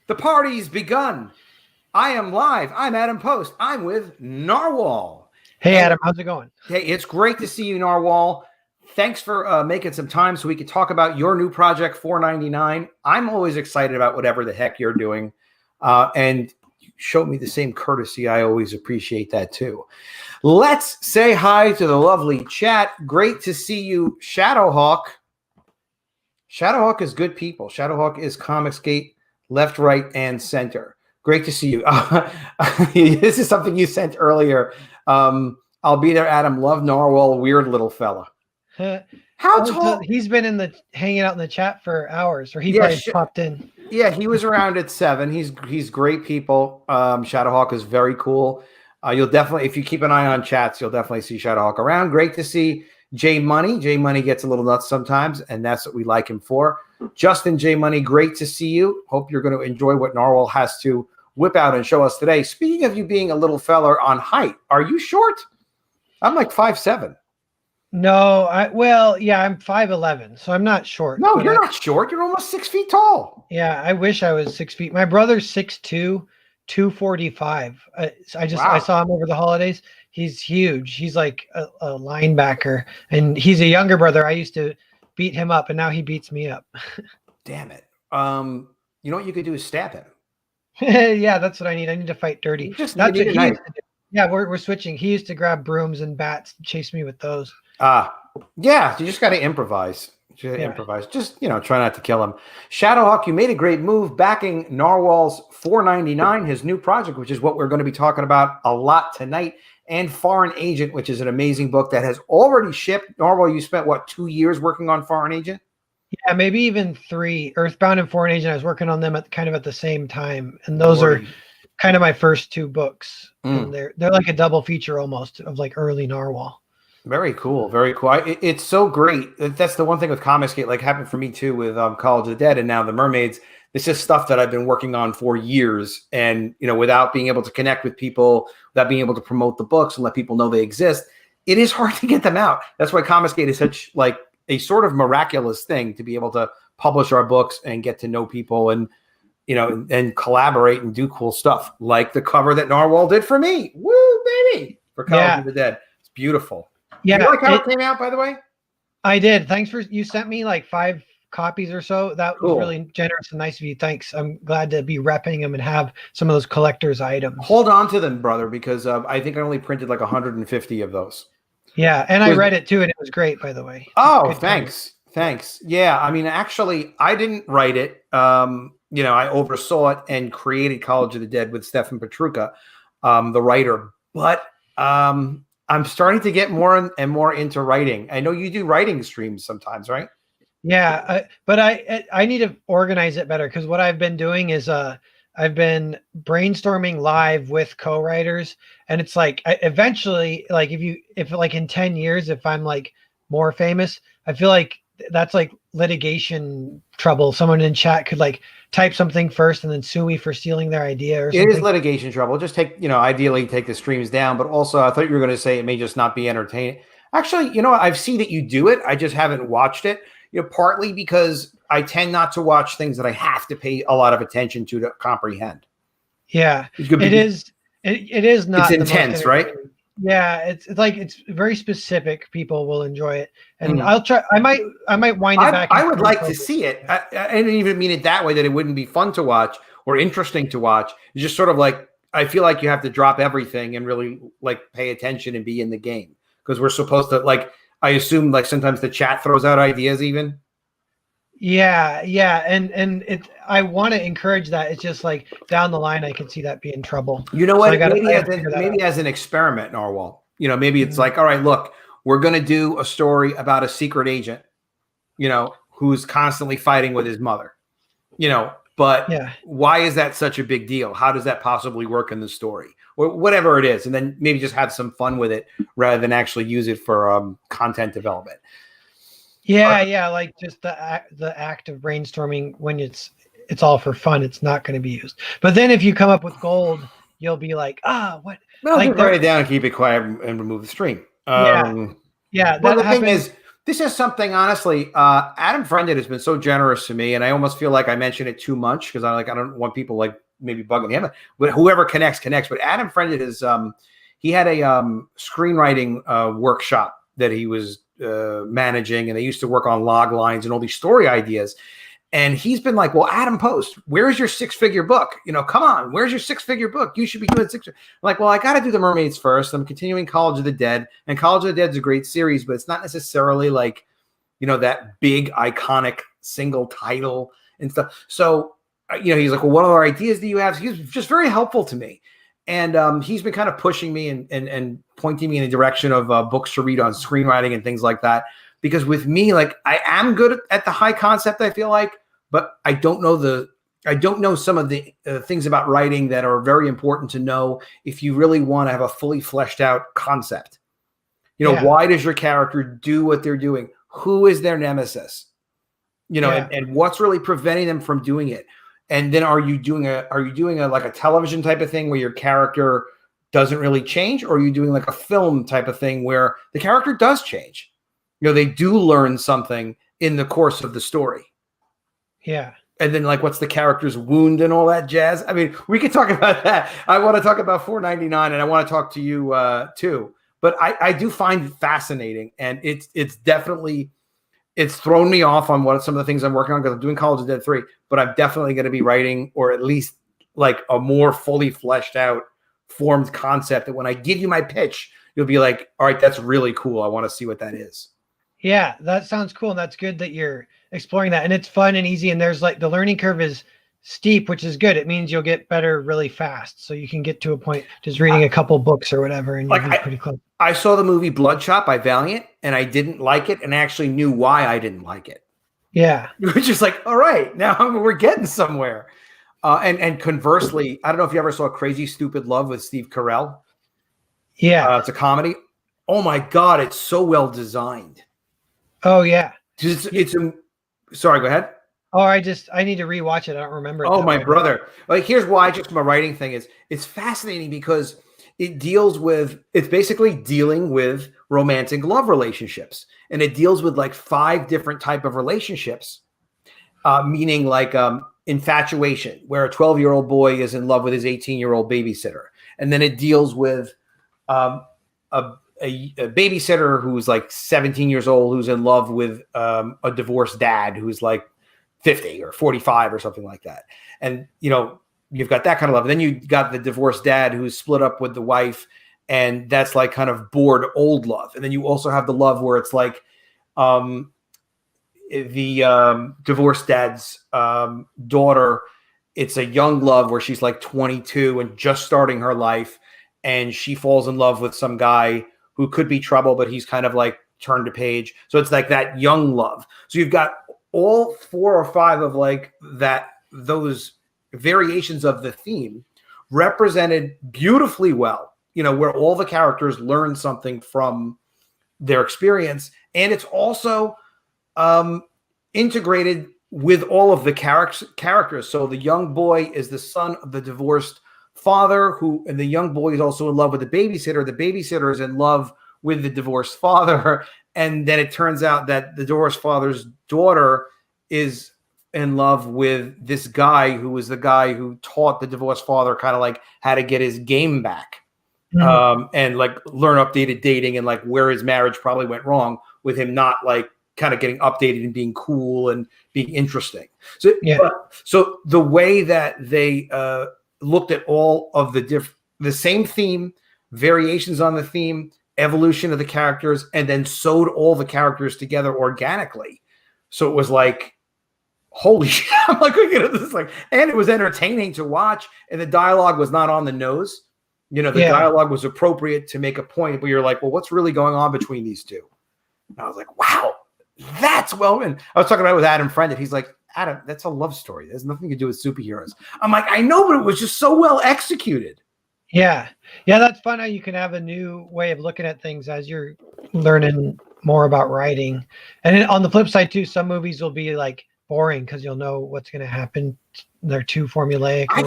The party's begun. I am live. I'm Adam Post. I'm with Narwhal. Hey, Adam, how's it going? Hey, it's great to see you, Narwhal. Thanks for making some time so we could talk about your new project, 499. I'm always excited about whatever the heck you're doing. And you showed me the same courtesy. I always appreciate that too. Let's say hi to the lovely chat. Great to see you, Shadowhawk. Shadowhawk is good people. Shadowhawk is Comicsgate, left, right, and center. Great to see you. This is something you sent earlier. I'll be there, Adam. Love Narwhal, weird little fella. How tall? He's been hanging out in the chat for hours, or he probably popped in. Yeah, he was around at 7. He's great people. Shadowhawk is very cool. You'll definitely, if you keep an eye on chats, you'll definitely see Shadowhawk around. Great to see J Money. J Money gets a little nuts sometimes, and that's what we like him for. Justin J Money, great to see you. Hope you're going to enjoy what Narwhal has to whip out and show us today. Speaking of you being a little feller on height, are you short? I'm like 5'7". No, I'm 5'11", so I'm not short. No, you're not short. You're almost 6 feet tall. Yeah, I wish I was 6 feet. My brother's 6'2", 245. I saw him over the holidays. He's huge. He's like a linebacker, and he's a younger brother. I used to beat him up, and now he beats me up. Damn it. You know what you could do is stab him. Yeah, that's what I need. I need to fight dirty. That's what he used to do. Yeah, we're switching. He used to grab brooms and bats and chase me with those. Yeah, you just got to improvise. Improvise. Just, try not to kill him. Shadowhawk, you made a great move backing Narwhal's 499, his new project, which is what we're going to be talking about a lot tonight, and Foreign Agent, which is an amazing book that has already shipped. Narwhal, you spent, 2 years working on Foreign Agent? Yeah, maybe even 3. Earthbound and Foreign Agent, I was working on them at the same time, and those are kind of my first 2 books. And they're like a double feature almost of like early Narwhal. Very cool, very cool. It's so great. That's the one thing with Comicsgate, like happened for me too with College of the Dead and now the Mermaids. It's just stuff that I've been working on for years, and without being able to connect with people, without being able to promote the books and let people know they exist, it is hard to get them out. That's why Comicsgate is such like a sort of miraculous thing to be able to publish our books and get to know people and and collaborate and do cool stuff like the cover that Narwhal did for me. Woo, baby! For College of the Dead. It's beautiful. Yeah. You like how it came out, by the way? I did. Thanks you sent me like 5 copies or so. That was really generous and nice of you. Thanks. I'm glad to be repping them and have some of those collector's items. Hold on to them, brother, because I think I only printed like 150 of those. Yeah, and I read it too, and it was great, by the way. Oh, thanks. Thanks. Yeah, I mean, actually, I didn't write it. I oversaw it and created College of the Dead with Stefan Petruka, the writer. But I'm starting to get more and more into writing. I know you do writing streams sometimes, right? Yeah, but I need to organize it better, because what I've been doing is I've been brainstorming live with co-writers, and it's like eventually, like if like in 10 years, if I'm like more famous, I feel like that's like litigation trouble. Someone in chat could like type something first and then sue me for stealing their idea or something. It is litigation trouble. Just take, ideally take the streams down, but also I thought you were going to say it may just not be entertaining. Actually, I've seen that you do it. I just haven't watched it, partly because I tend not to watch things that I have to pay a lot of attention to comprehend. Yeah, it is not. It's intense, right? Yeah, it's very specific. People will enjoy it, and I'll try. I might wind it back. I would like to see it. I didn't even mean it that way, that it wouldn't be fun to watch or interesting to watch. It's just sort of like, I feel like you have to drop everything and really like pay attention and be in the game, because we're supposed to, like, I assume like sometimes the chat throws out ideas even. Yeah, and I want to encourage that. It's just like down the line, I could see that being trouble. You know what? Maybe as an experiment, Narwhal. Maybe it's like, all right, look, we're going to do a story about a secret agent, who's constantly fighting with his mother, but why is that such a big deal? How does that possibly work in the story, or whatever it is? And then maybe just have some fun with it rather than actually use it for content development. Yeah, like just the act of brainstorming, when it's all for fun, it's not going to be used. But then if you come up with gold, you'll be like, what? No, like, write it down and keep it quiet and remove the stream. Yeah. Well, the This is something, honestly, Adam Friended has been so generous to me, and I almost feel like I mention it too much because I don't want people like maybe bugging him, but whoever connects. But Adam Friended is he had a screenwriting workshop that he was managing, and they used to work on log lines and all these story ideas. And he's been like, well, Adam Post, where's your 6-figure book? Come on, where's your 6-figure book? You should be doing six. I'm like, well, I got to do the Mermaids first. I'm continuing College of the Dead, and College of the Dead is a great series, but it's not necessarily like, that big iconic single title and stuff. So, he's like, well, what other ideas do you have? He's just very helpful to me. And he's been kind of pushing me and pointing me in the direction of books to read on screenwriting and things like that. Because with me, like, I am good at the high concept, I feel like, but I don't know some of the things about writing that are very important to know if you really want to have a fully fleshed out concept. Why does your character do what they're doing? Who is their nemesis? And what's really preventing them from doing it? And then are you doing a like a television type of thing where your character doesn't really change, or are you doing like a film type of thing where the character does change? They do learn something in the course of the story. Yeah. And then, like, what's the character's wound and all that jazz? I mean, we could talk about that. I want to talk about 499, and I want to talk to you too. But I do find it fascinating, and it's definitely thrown me off on what some of the things I'm working on because I'm doing College of the Dead 3. But I'm definitely going to be writing, or at least like a more fully fleshed out, formed concept that when I give you my pitch, you'll be like, all right, that's really cool. I want to see what that is. Yeah, that sounds cool. And that's good that you're exploring that. And it's fun and easy. And there's like the learning curve is steep, which is good. It means you'll get better really fast. So you can get to a point just reading a couple books or whatever, and you'll be pretty close. I saw the movie Bloodshot by Valiant, and I didn't like it, and I actually knew why I didn't like it. Yeah. Which is like, all right, now we're getting somewhere. And conversely, I don't know if you ever saw Crazy Stupid Love with Steve Carell. Yeah. It's a comedy. Oh my God, it's so well designed. Oh yeah. Sorry, go ahead. Oh, I need to rewatch it. I don't remember it. Oh, my brother. Like, here's why, just from a writing thing, is it's fascinating because it's basically dealing with romantic love relationships. And it deals with like 5 different type of relationships, meaning like infatuation, where a 12-year-old boy is in love with his 18-year-old babysitter. And then it deals with a babysitter who's like 17 years old, who's in love with a divorced dad who's like 50 or 45 or something like that. And, you've got that kind of love. And then you got the divorced dad who's split up with the wife, and that's like kind of bored old love. And then you also have the love where it's like the divorced dad's daughter. It's a young love where she's like 22 and just starting her life, and she falls in love with some guy who could be trouble, but he's kind of like turned a page. So it's like that young love. So you've got all 4 or 5 of like those variations of the theme represented beautifully well, where all the characters learn something from their experience. And it's also integrated with all of the characters. So the young boy is the son of the divorced father, and the young boy is also in love with the babysitter. The babysitter is in love with the divorced father. And then it turns out that the divorced father's daughter is in love with this guy who was the guy who taught the divorced father kind of like how to get his game back, and like learn updated dating, and like where his marriage probably went wrong with him not like kind of getting updated and being cool and being interesting. So, so the way that they looked at all of the same theme, variations on the theme, evolution of the characters, and then sewed all the characters together organically. So it was like, holy shit. I'm like, this is like, and it was entertaining to watch, and the dialogue was not on the nose. Dialogue was appropriate to make a point, but you're like, well, what's really going on between these two? And I was like, wow, that's well. And I was talking about it with Adam Friend, and he's like, Adam, that's a love story. There's nothing to do with superheroes. I'm like, I know, but it was just so well executed. Yeah. Yeah. That's fun how you can have a new way of looking at things as you're learning more about writing. And on the flip side too, some movies will be like boring because you'll know what's going to happen. They're too formulaic. I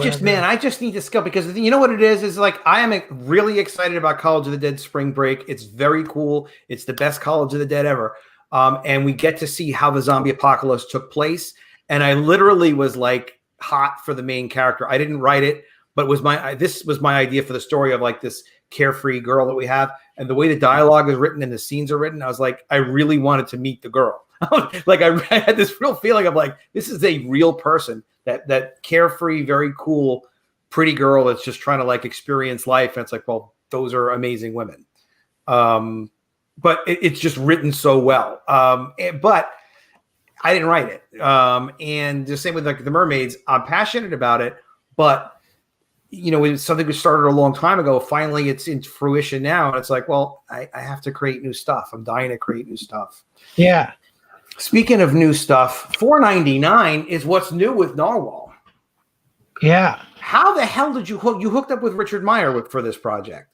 just need to skill, because you know what it is like, I am really excited about College of the Dead Spring Break. It's very cool. It's the best College of the Dead ever. and we get to see how the zombie apocalypse took place. And I literally was like hot for the main character. I didn't write it, but this was my idea for the story of like this carefree girl that we have, and the way the dialogue is written and the scenes are written, I was like, I really wanted to meet the girl. Like I had this real feeling of like, this is a real person, that carefree, very cool, pretty girl that's just trying to like experience life. And it's like, well, those are amazing women. But it's just written so well. But I didn't write it. And the same with like the Mermaids, I'm passionate about it, but you know, it's something we started a long time ago. Finally, it's in fruition now. And it's like, well, I have to create new stuff. I'm dying to create new stuff. Yeah. Speaking of new stuff, $4.99 is what's new with Narwhal. Yeah. How the hell did you hooked up with Richard Meyer for this project?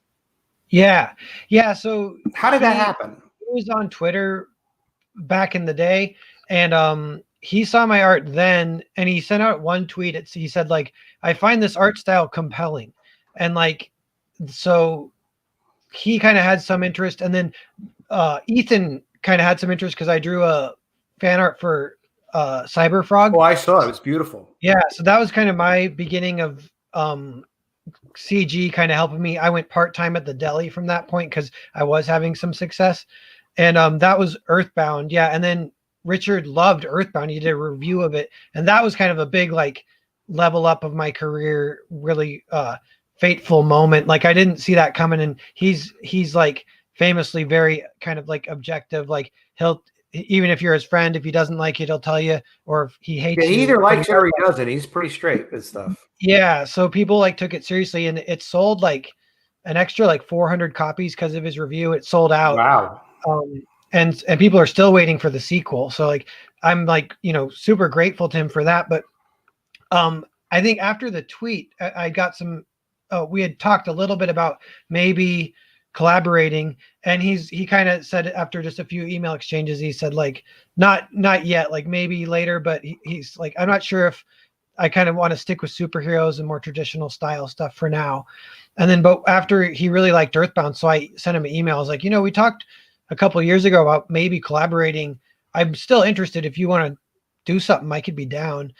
Yeah. Yeah. So how did that happen? He was on Twitter back in the day, and he saw my art then, and he sent out one tweet. He said, like, I find this art style compelling. And like, so he kind of had some interest. And then Ethan kind of had some interest because I drew a fan art for Cyber Frog. Oh, I saw it. It was beautiful. Yeah. So that was kind of my beginning of CG kind of helping me. I went part-time at the deli from that point because I was having some success. And that was Earthbound. Yeah. And then Richard loved Earthbound. He did a review of it. And that was kind of a big like level up of my career, really fateful moment. Like I didn't see that coming. And he's like famously very kind of like objective. Like he'll, even if you're his friend, if he doesn't like it, he'll tell you, or if he hates he either likes it or he doesn't. He's pretty straight with stuff. Yeah. So people like took it seriously, and it sold like an extra like 400 copies because of his review. It sold out. Wow. And people are still waiting for the sequel. So like, I'm like, you know, super grateful to him for that. But I think after the tweet, I got some, we had talked a little bit about maybe collaborating, and he kind of said after just a few email exchanges, he said like, not yet, like maybe later, but he's like, I'm not sure if I kind of want to stick with superheroes and more traditional style stuff for now. And then, but after he really liked Earthbound, so I sent him an email. I was like, you know, we talked a couple of years ago about maybe collaborating. I'm still interested. If you want to do something, I could be down.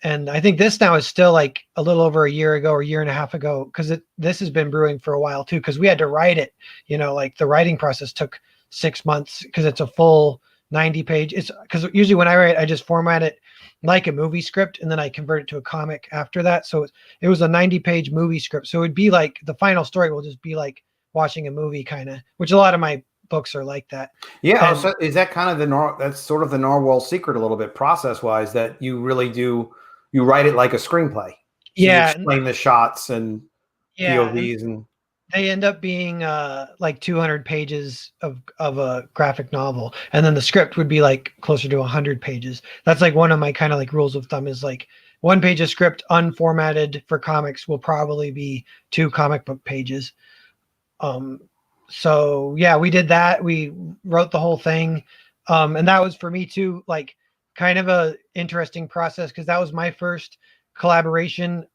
And I think this now is still like a little over a year ago or a year and a half ago, because this has been brewing for a while too, because we had to write it, you know, like the writing process took 6 months because it's a full 90 page. It's because usually when I write, I just format it like a movie script and then I convert it to a comic after that. So it was a 90 page movie script. So it'd be like the final story will just be like watching a movie kind of, which a lot of my books are like that. Yeah. So is that kind of that's sort of the Narwhal secret a little bit process wise, that you really do, you write it like a screenplay. So yeah. you explain the shots and POVs, and they end up being like 200 pages of a graphic novel. And then the script would be like closer to 100 pages. That's like one of my kind of like rules of thumb is like 1 page of script unformatted for comics will probably be 2 comic book pages. So yeah, we did that. We wrote the whole thing. And that was for me too, like kind of a interesting process, because that was my first collaboration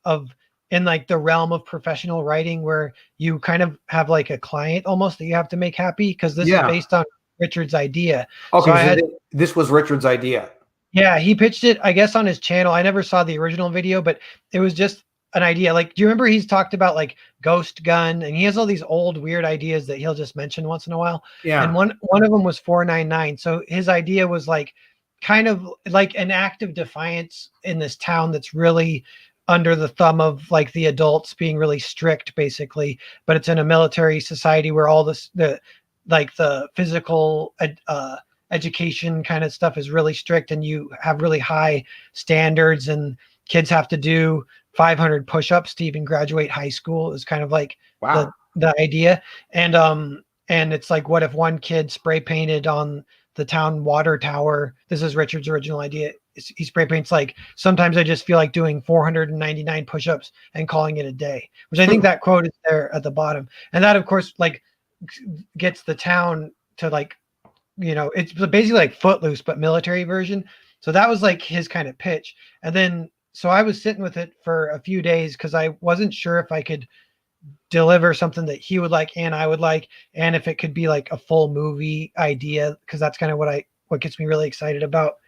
in like the realm of professional writing, where you kind of have like a client almost that you have to make happy, because this is based on Richard's idea. Okay, so this was Richard's idea. Yeah, he pitched it, I guess, on his channel. I never saw the original video, but it was just an idea. Like, do you remember he's talked about like Ghost Gun, and he has all these old weird ideas that he'll just mention once in a while. Yeah. And one of them was 499. So his idea was like kind of like an act of defiance in this town that's really under the thumb of like the adults being really strict, basically. But it's in a military society where all the physical education kind of stuff is really strict, and you have really high standards, and kids have to do 500 push-ups to even graduate high school is kind of like the idea. And it's like, what if one kid spray painted on the town water tower? This is Richard's original idea. He spray paints like, sometimes I just feel like doing 499 push-ups and calling it a day, which I think that quote is there at the bottom. And that, of course, like gets the town to like, you know, it's basically like Footloose, but military version. So that was like his kind of pitch. And then, so I was sitting with it for a few days because I wasn't sure if I could deliver something that he would like and I would like, and if it could be like a full movie idea, because that's kind of what I what gets me really excited about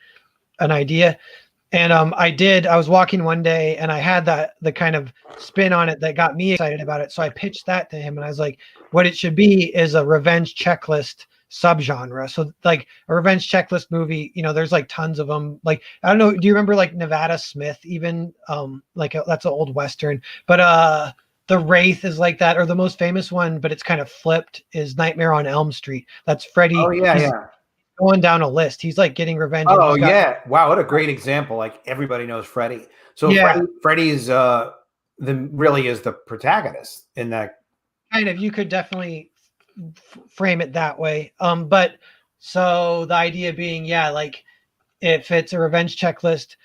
an idea. And I was walking one day and I had the kind of spin on it that got me excited about it. So I pitched that to him and I was like, what it should be is a revenge checklist subgenre. So like a revenge checklist movie, there's like tons of them. Like, I don't know, do you remember like Nevada Smith even? That's an old Western, but The Wraith is like that, or the most famous one, but it's kind of flipped, is Nightmare on Elm Street. That's Freddy. Oh yeah, He's yeah. going down a list. He's like getting revenge. And Oh he's got, yeah. Wow, what a great example. Like everybody knows Freddy. So yeah, Freddy's really is the protagonist in that. kind of, you could definitely frame it that way. But so the idea being, yeah, like if it's a revenge checklist,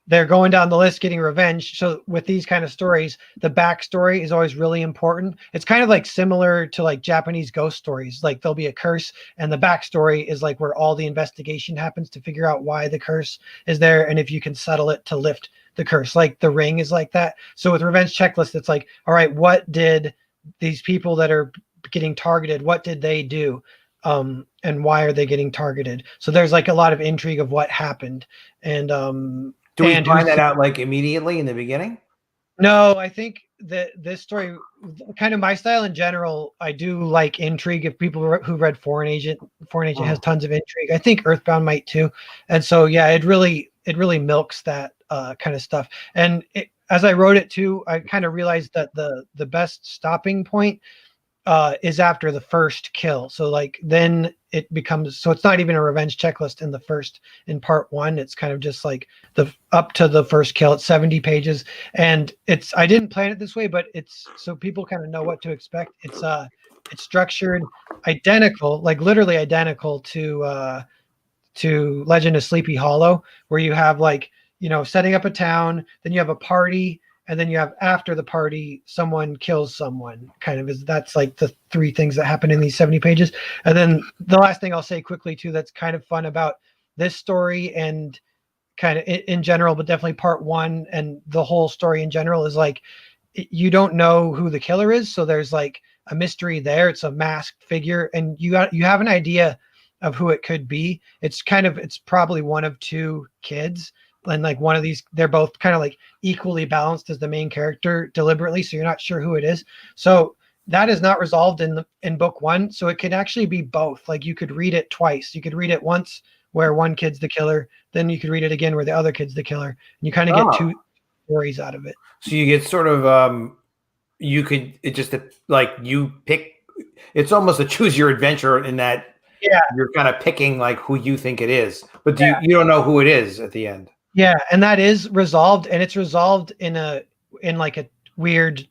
they're going down the list getting revenge. So with these kind of stories, the backstory is always really important. It's kind of like similar to like Japanese ghost stories. Like there'll be a curse and the backstory is like where all the investigation happens to figure out why the curse is there and if you can settle it to lift the curse. Like The Ring is like that. So with revenge checklist, it's like, all right, what did these people that are getting targeted, what did they do? And why are they getting targeted? So there's like a lot of intrigue of what happened. And Do we find that out like immediately in the beginning? no, I think that this story, kind of my style in general, I do like intrigue. If people who read Foreign Agent has tons of intrigue. I think Earthbound might too. And so, yeah, it really milks that kind of stuff. And as I wrote it too, I kind of realized that the best stopping point is after the first kill. So like then it becomes, so it's not even a revenge checklist in part one. It's kind of just like the up to the first kill. It's 70 pages, and I didn't plan it this way, but it's so people kind of know what to expect. It's structured identical, like literally identical to Legend of Sleepy Hollow, where you have like, setting up a town, then you have a party, and then you have after the party, someone kills someone. That's like the three things that happen in these 70 pages. And then the last thing I'll say quickly too, that's kind of fun about this story and kind of in general, but definitely part one and the whole story in general is like, you don't know who the killer is. So there's like a mystery there. It's a masked figure and you have an idea of who it could be. It's probably one of two kids. And like one of these, they're both kind of like equally balanced as the main character deliberately. So you're not sure who it is. So that is not resolved in book one. So it could actually be both. Like you could read it twice. You could read it once where one kid's the killer. Then you could read it again where the other kid's the killer. And you kind of get two stories out of it. So you get sort of, you could, it just like you pick, it's almost a choose your adventure in that you're kind of picking like who you think it is, but you don't know who it is at the end. Yeah, and that is resolved, and it's resolved in like a weird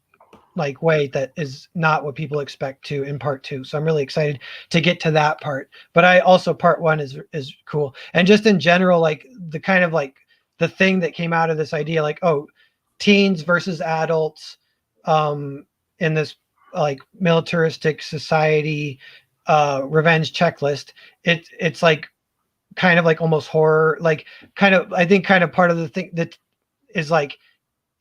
like way that is not what people expect to in part two. So I'm really excited to get to that part. But I also part one is cool. And just in general, like the kind of like the thing that came out of this idea, like, oh, teens versus adults in this like militaristic society revenge checklist. It's like kind of like almost horror, like kind of, I think kind of part of the thing that is like,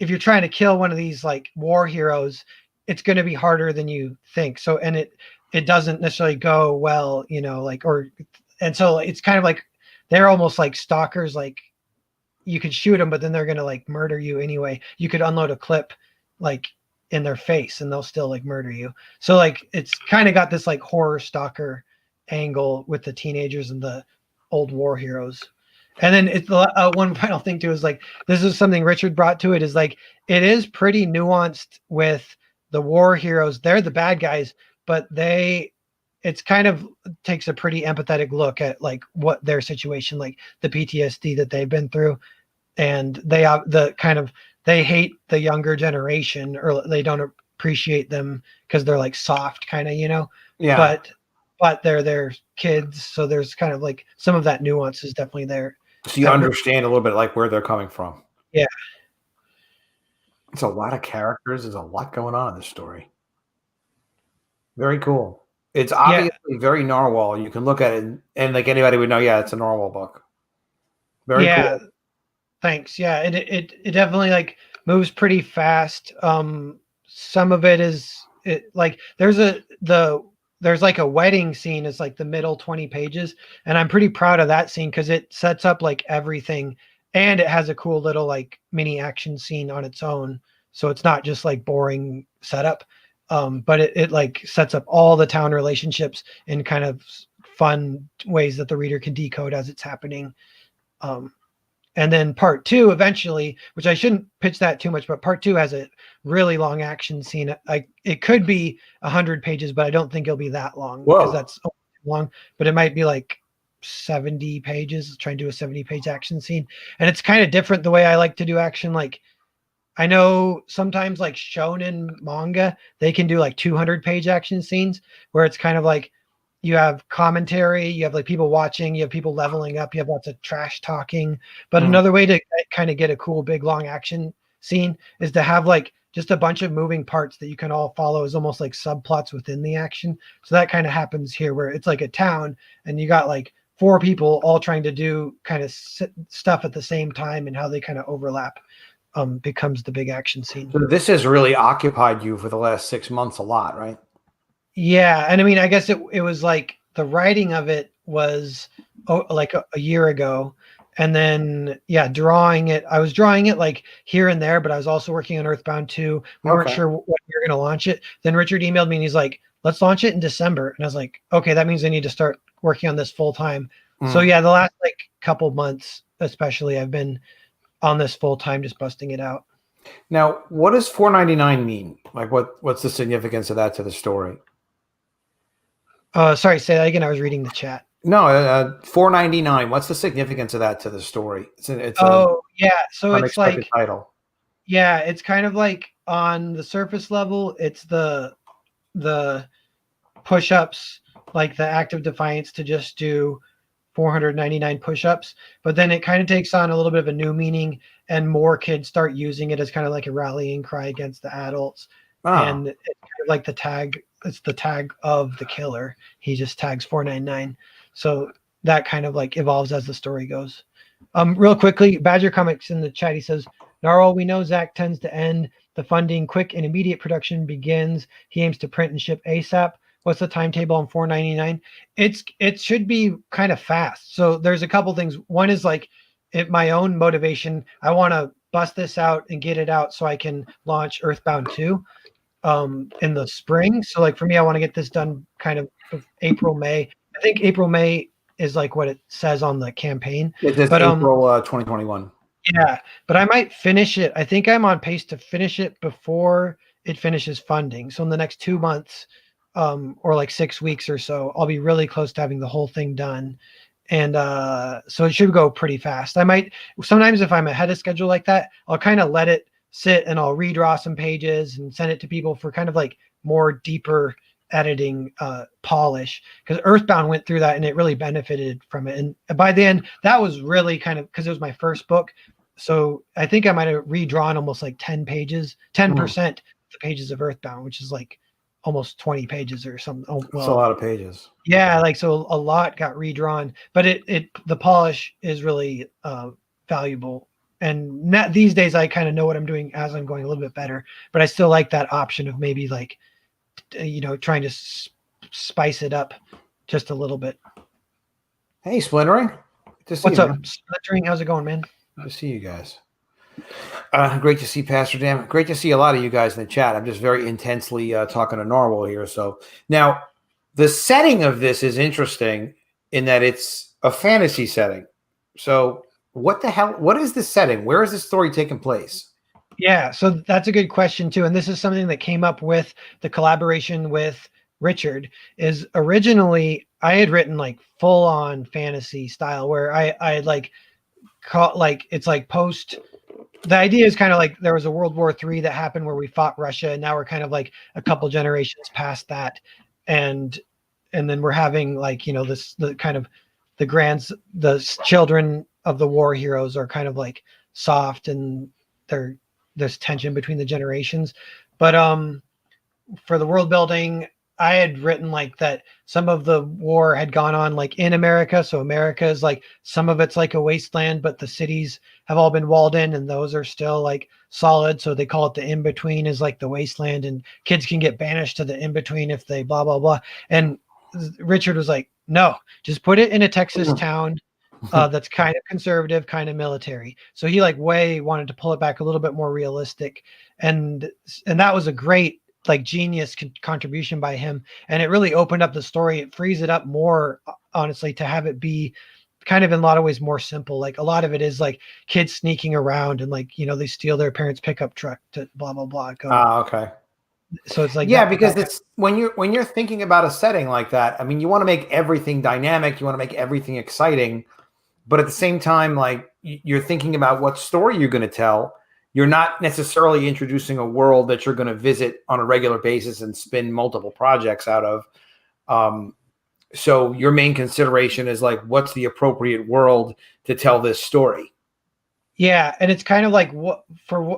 if you're trying to kill one of these like war heroes, it's going to be harder than you think. So, and it doesn't necessarily go well, and so it's kind of like, they're almost like stalkers. Like you could shoot them, but then they're going to like murder you anyway. You could unload a clip like in their face and they'll still like murder you. So like, it's kind of got this like horror stalker angle with the teenagers and the old war heroes. And then it's one final thing too is like, this is something Richard brought to it, is like, it is pretty nuanced with the war heroes. They're the bad guys, but it's kind of takes a pretty empathetic look at like what their situation, like the PTSD that they've been through. And they have they hate the younger generation, or they don't appreciate them because they're like soft kind of, Yeah. But they're their kids. So there's kind of like some of that nuance is definitely there. So you understand a little bit like where they're coming from. Yeah. It's a lot of characters. There's a lot going on in this story. Very cool. It's obviously very Narwhal. You can look at it and like anybody would know, yeah, it's a Narwhal book. Very cool. Thanks. Yeah. It definitely like moves pretty fast. Some of it is like there's the there's like a wedding scene is like the middle 20 pages, and I'm pretty proud of that scene because it sets up like everything, and it has a cool little like mini action scene on its own, so it's not just like boring setup, but it like sets up all the town relationships in kind of fun ways that the reader can decode as it's happening. um, and then part two eventually, which I shouldn't pitch that too much, but part two has a really long action scene. It could be 100 pages, but I don't think it'll be that long because Whoa. that's long. But it might be like 70 pages. Trying to do a 70-page action scene, and it's kind of different the way I like to do action. Like I know sometimes like shonen manga, they can do like 200-page action scenes where it's kind of like you have commentary, you have like people watching, you have people leveling up, you have lots of trash talking. But another way to kind of get a cool big long action scene is to have like just a bunch of moving parts that you can all follow as almost like subplots within the action. So that kind of happens here where it's like a town and you got like four people all trying to do kind of stuff at the same time, and how they kind of overlap becomes the big action scene. So this has really occupied you for the last 6 months a lot, right? Yeah, and I mean, I guess it was like the writing of it was like a year ago, and then yeah, drawing it. I was drawing it like here and there, but I was also working on Earthbound 2. We weren't sure when we were going to launch it. Then Richard emailed me and he's like, "Let's launch it in December." And I was like, "Okay, that means I need to start working on this full time." So yeah, the last like couple months, especially, I've been on this full time, just busting it out. Now, what does 4.99 mean? Like, what's the significance of that to the story? Sorry, say that again. I was reading the chat. No, 4.99. What's the significance of that to the story? It's yeah, so it's like title. Yeah, it's kind of like on the surface level, it's the push-ups, like the act of defiance to just do 499 push-ups, but then it kind of takes on a little bit of a new meaning, and more kids start using it as kind of like a rallying cry against the adults. And it's kind of like the tag. It's the tag of the killer. He just tags 499. So that kind of like evolves as the story goes. Real quickly, Badger Comics in the chat, he says, "Narwhal, we know Zach tends to end the funding quick and immediate production begins. He aims to print and ship ASAP. What's the timetable on 499? It should be kind of fast. So there's a couple things. One is like my own motivation. I want to bust this out and get it out so I can launch Earthbound 2 in the spring. So like for me, I want to get this done kind of April, May. I think April, May is like what it says on the campaign. It's April 2021. Yeah, but I might finish it. I think I'm on pace to finish it before it finishes funding. So in the next 2 months, or like 6 weeks or so, I'll be really close to having the whole thing done. And so it should go pretty fast. I might sometimes, if I'm ahead of schedule like that, I'll kind of let it sit and I'll redraw some pages and send it to people for kind of like more deeper editing polish, because Earthbound went through that and it really benefited from it. And by the end, that was really kind of because it was my first book. So I think I might have redrawn almost like 10% of the pages of Earthbound, which is like almost 20 pages or something. Oh, well, that's a lot of pages. Yeah, like so a lot got redrawn, but the polish is really valuable. And these days I kind of know what I'm doing as I'm going a little bit better, but I still like that option of maybe like, trying to spice it up just a little bit. Hey, Splintering. What's up, Splintering? How's it going, man? Good to see you guys. Great to see Pastor Dan. Great to see a lot of you guys in the chat. I'm just very intensely talking to Narwhal here. So now the setting of this is interesting in that it's a fantasy setting. So what the hell? What is the setting? Where is this story taking place? Yeah, so that's a good question too. And this is something that came up with the collaboration with Richard. Is originally I had written like full on fantasy style where I had like it's like post. The idea is kind of like there was a World War III that happened where we fought Russia, and now we're kind of like a couple generations past that, and then we're having like the children of the war heroes are kind of like soft, and there's tension between the generations. But for the world building, I had written like that some of the war had gone on like in America. So America is like some of it's like a wasteland, but the cities have all been walled in and those are still like solid. So they call it the in between is like the wasteland, and kids can get banished to the in between if they blah, blah, blah. And Richard was like, no, just put it in a Texas town that's kind of conservative, kind of military. So he like way wanted to pull it back a little bit more realistic. And that was a great like genius contribution by him, and it really opened up the story. It frees it up more, honestly, to have it be kind of in a lot of ways more simple. Like a lot of it is like kids sneaking around and like, you know, they steal their parents' pickup truck to blah blah blah go. Okay. So it's like, yeah, because it's when you're thinking about a setting like that, I mean, you want to make everything dynamic, you want to make everything exciting, but at the same time, like you're thinking about what story you're going to tell. You're not necessarily introducing a world that you're going to visit on a regular basis and spin multiple projects out of. So your main consideration is like, what's the appropriate world to tell this story? Yeah, and it's kind of like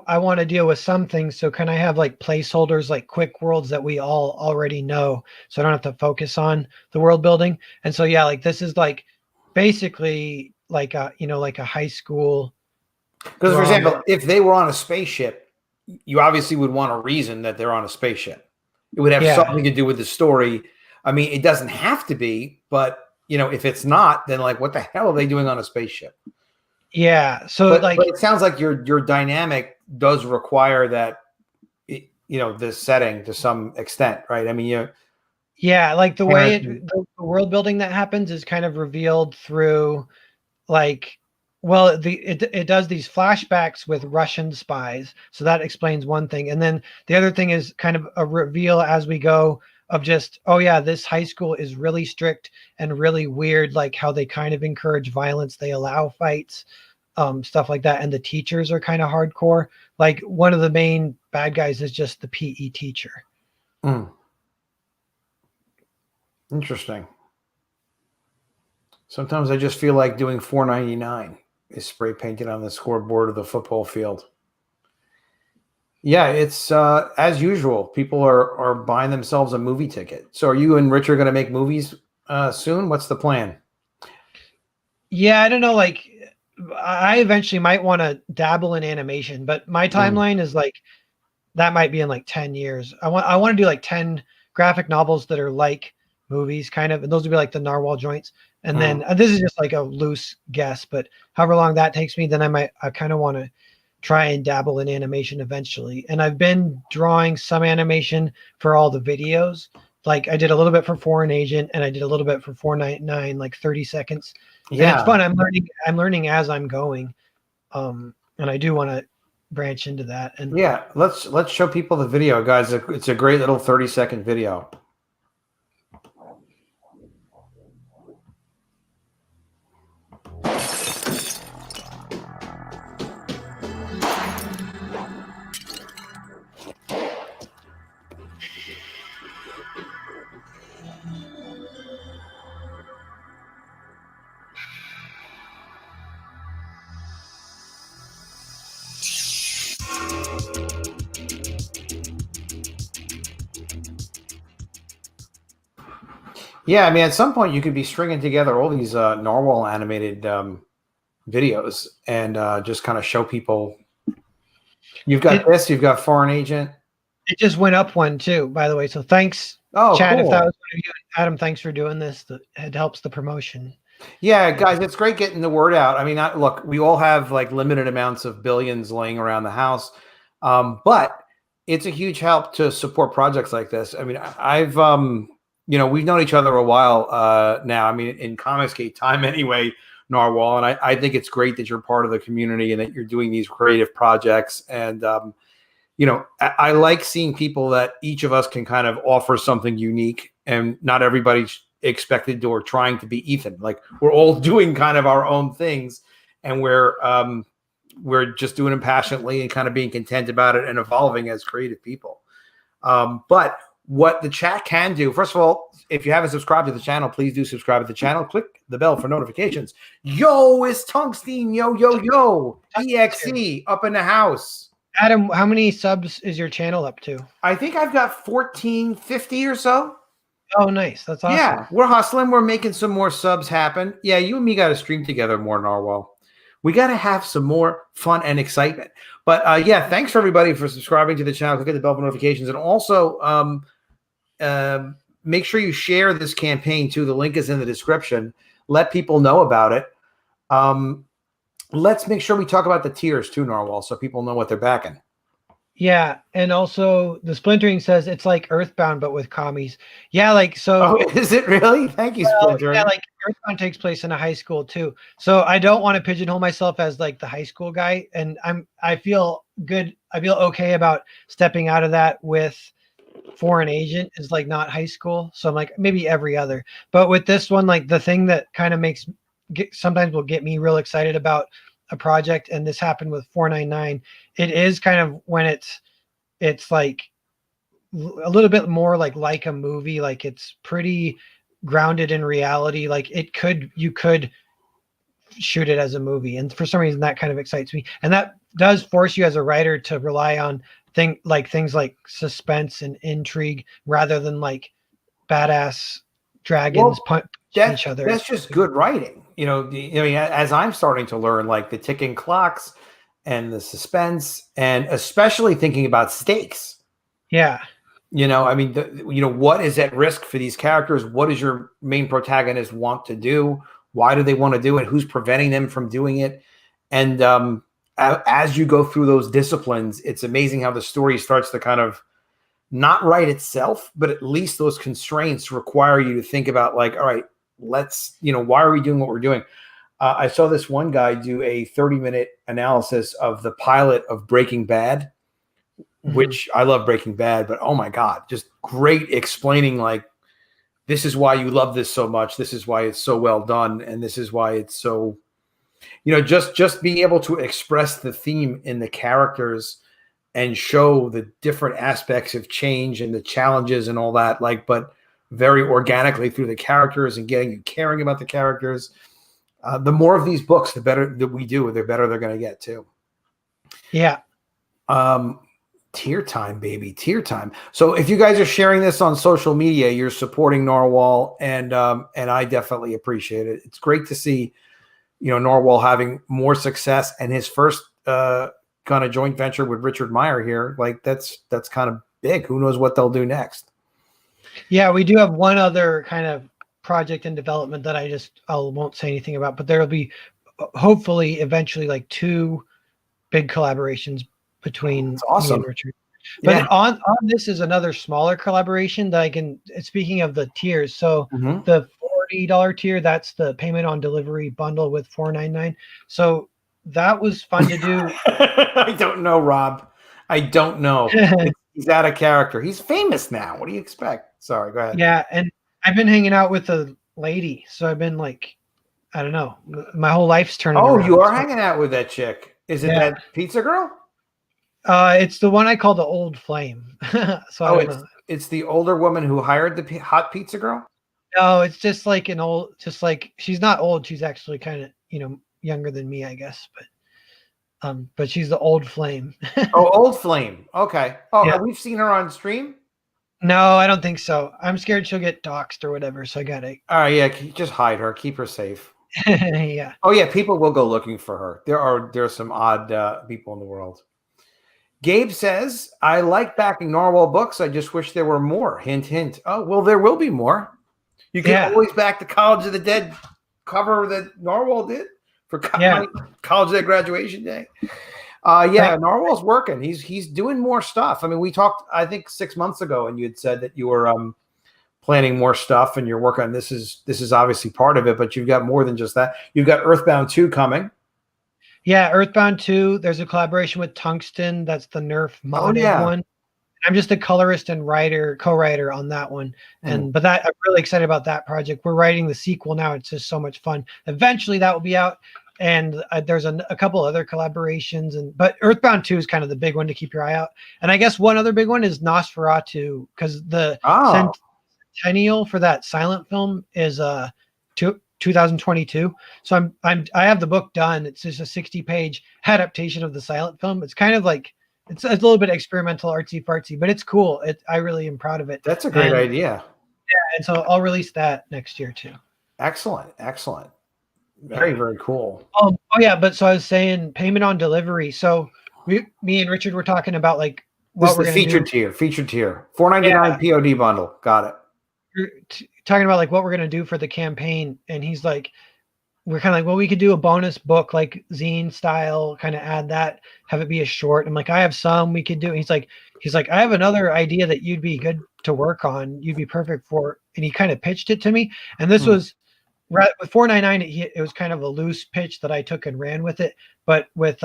I want to deal with some things. So can I have like placeholders, like quick worlds that we all already know, so I don't have to focus on the world building? And so yeah, like this is like basically like a, you know, like a high school. Because, for example, if they were on a spaceship, you obviously would want a reason that they're on a spaceship. It would have something to do with the story. I mean, it doesn't have to be, but, you know, if it's not, then like, what the hell are they doing on a spaceship? Yeah. So but it sounds like your dynamic does require that, you know, this setting to some extent, right? I mean, yeah, like the way the world building that happens is kind of revealed through like, well, it does these flashbacks with Russian spies, so that explains one thing, and then the other thing is kind of a reveal as we go of just, oh yeah, this high school is really strict and really weird, like how they kind of encourage violence, they allow fights, stuff like that, and the teachers are kind of hardcore. Like one of the main bad guys is just the PE teacher. Interesting. Sometimes I just feel like doing $4.99 is spray painted on the scoreboard of the football field. Yeah, it's as usual. People are buying themselves a movie ticket. So are you and Richard going to make movies soon? What's the plan? Yeah, I don't know. Like, I eventually might want to dabble in animation, but my timeline is like that might be in like 10 years. I want to do like 10 graphic novels that are like movies, kind of, and those would be like the Narwhal joints. And then this is just like a loose guess, but however long that takes me, then I kind of want to try and dabble in animation eventually. And I've been drawing some animation for all the videos. Like I did a little bit for Foreign Agent and I did a little bit for 499, like 30 seconds. Yeah. And it's fun. I'm learning as I'm going. And I do want to branch into that. And yeah, let's show people the video, guys. It's a great little 30-second video. Yeah, I mean, at some point you could be stringing together all these Narwhal animated videos and just kind of show people. You've got this. You've got Foreign Agent. It just went up one too, by the way. So thanks, Chad. Cool. If that was one of you, Adam, thanks for doing this. It helps the promotion. Yeah, guys, it's great getting the word out. I mean, look, we all have like limited amounts of billions laying around the house, but it's a huge help to support projects like this. I mean, I've you know, we've known each other a while now. I mean, in Comicsgate time anyway, Narwhal, and I think it's great that you're part of the community and that you're doing these creative projects. And you know, I like seeing people that each of us can kind of offer something unique, and not everybody's expected to or trying to be Ethan. Like we're all doing kind of our own things, and we're just doing them passionately and kind of being content about it and evolving as creative people. But what the chat can do, first of all, if you haven't subscribed to the channel, please do subscribe to the channel. Click the bell for notifications. Yo, it's Tungsten. Yo. EXE up in the house. Adam, how many subs is your channel up to? I think I've got 1450 or so. Oh, nice. That's awesome. Yeah, we're hustling. We're making some more subs happen. Yeah, you and me got to stream together more, Narwhal. We got to have some more fun and excitement. But yeah, thanks for everybody for subscribing to the channel. Click the bell for notifications. And also make sure you share this campaign too. The link is in the description. Let people know about it. Let's make sure we talk about the tiers too, Narwhal, so people know what they're backing. Yeah, and also the splintering says it's like Earthbound but with commies. Yeah, like so. Oh, is it really? Thank you, splintering. Yeah, like Earthbound takes place in a high school too. So I don't want to pigeonhole myself as like the high school guy, and I feel good. I feel okay about stepping out of that with Foreign Agent is like not high school. So I'm like maybe every other. But with this one, like the thing that kind of sometimes will get me real excited about a project, and this happened with 499. It is kind of when it's like a little bit more like a movie, like it's pretty grounded in reality. Like you could shoot it as a movie, and for some reason that kind of excites me, and that does force you as a writer to rely on things like suspense and intrigue rather than like badass dragons punch each other. That's just good writing. You know, I mean, as I'm starting to learn, like the ticking clocks and the suspense, and especially thinking about stakes. Yeah. You know, I mean, what is at risk for these characters? What does your main protagonist want to do? Why do they want to do it? Who's preventing them from doing it? And as you go through those disciplines, it's amazing how the story starts to kind of not write itself, but at least those constraints require you to think about like, all right, why are we doing what we're doing? I saw this one guy do a 30-minute analysis of the pilot of Breaking Bad, which I love Breaking Bad, but oh my God, just great explaining like, this is why you love this so much. This is why it's so well done. And this is why it's so, just being able to express the theme in the characters and show the different aspects of change and the challenges and all that, but very organically through the characters and getting you caring about the characters. The more of these books, the better that we do, the better they're going to get too. Yeah. Tier time, baby. Tier time. So if you guys are sharing this on social media, you're supporting Narwhal, and I definitely appreciate it. It's great to see, Narwhal having more success, and his first kind of joint venture with Richard Meyer here. Like that's kind of big. Who knows what they'll do next? Yeah, we do have one other kind of project in development that I won't say anything about, but there will be hopefully eventually like 2 big collaborations between me and Richard. But on this is another smaller collaboration that speaking of the tiers. So the $40 tier, that's the payment on delivery bundle with $4.99. So that was fun to do. I don't know, Rob. I don't know. He's out of character. He's famous now. What do you expect? Sorry, go ahead. Yeah, and I've been hanging out with a lady, so I've been like, I don't know, my whole life's turning around. You are hanging out with that chick. Is it that pizza girl? It's the one I call the Old Flame. So it's the older woman who hired the hot pizza girl? No, it's just like she's not old. She's actually kind of, younger than me, I guess, but she's the Old Flame. Old Flame. Okay. We've seen her on stream? No, I don't think so. I'm scared she'll get doxxed or whatever, so I gotta. All right, yeah, just hide her. Keep her safe. Yeah. Oh yeah, people will go looking for her. There are some odd people in the world. Gabe says, I like backing Narwhal books. I just wish there were more. Hint, hint. Oh, well, there will be more. You can always back the College of the Dead cover that Narwhal did for College of the graduation day. Narwhal's working. He's doing more stuff. I mean, we talked, I think 6 months ago, and you had said that you were planning more stuff and you're working on this is obviously part of it, but you've got more than just that. You've got Earthbound 2 coming. Yeah, Earthbound 2. There's a collaboration with Tungsten. That's the Nerf modded one. I'm just a colorist and co-writer on that one. But I'm really excited about that project. We're writing the sequel now. It's just so much fun. Eventually that will be out. And there's a couple other collaborations, but Earthbound 2 is kind of the big one to keep your eye out. And I guess one other big one is Nosferatu, because the centennial for that silent film is 2022. So I have the book done. It's just a 60-page adaptation of the silent film. It's kind of like it's a little bit experimental, artsy fartsy, but it's cool. I really am proud of it. That's a great idea. And so I'll release that next year too. Excellent. Very, very cool. Oh yeah, but so I was saying payment on delivery. So me and Richard were talking about like This what is we're the going to do. featured tier. $4.99 POD bundle. Got it. We're talking about like what we're going to do for the campaign, and he's like, we're kind of like, well, we could do a bonus book like zine style, kind of add that, have it be a short. I'm like, I have some we could do. He's like, I have another idea that you'd be good to work on. You'd be perfect for. And he kind of pitched it to me. And this was right with 499. It was kind of a loose pitch that I took and ran with it. But with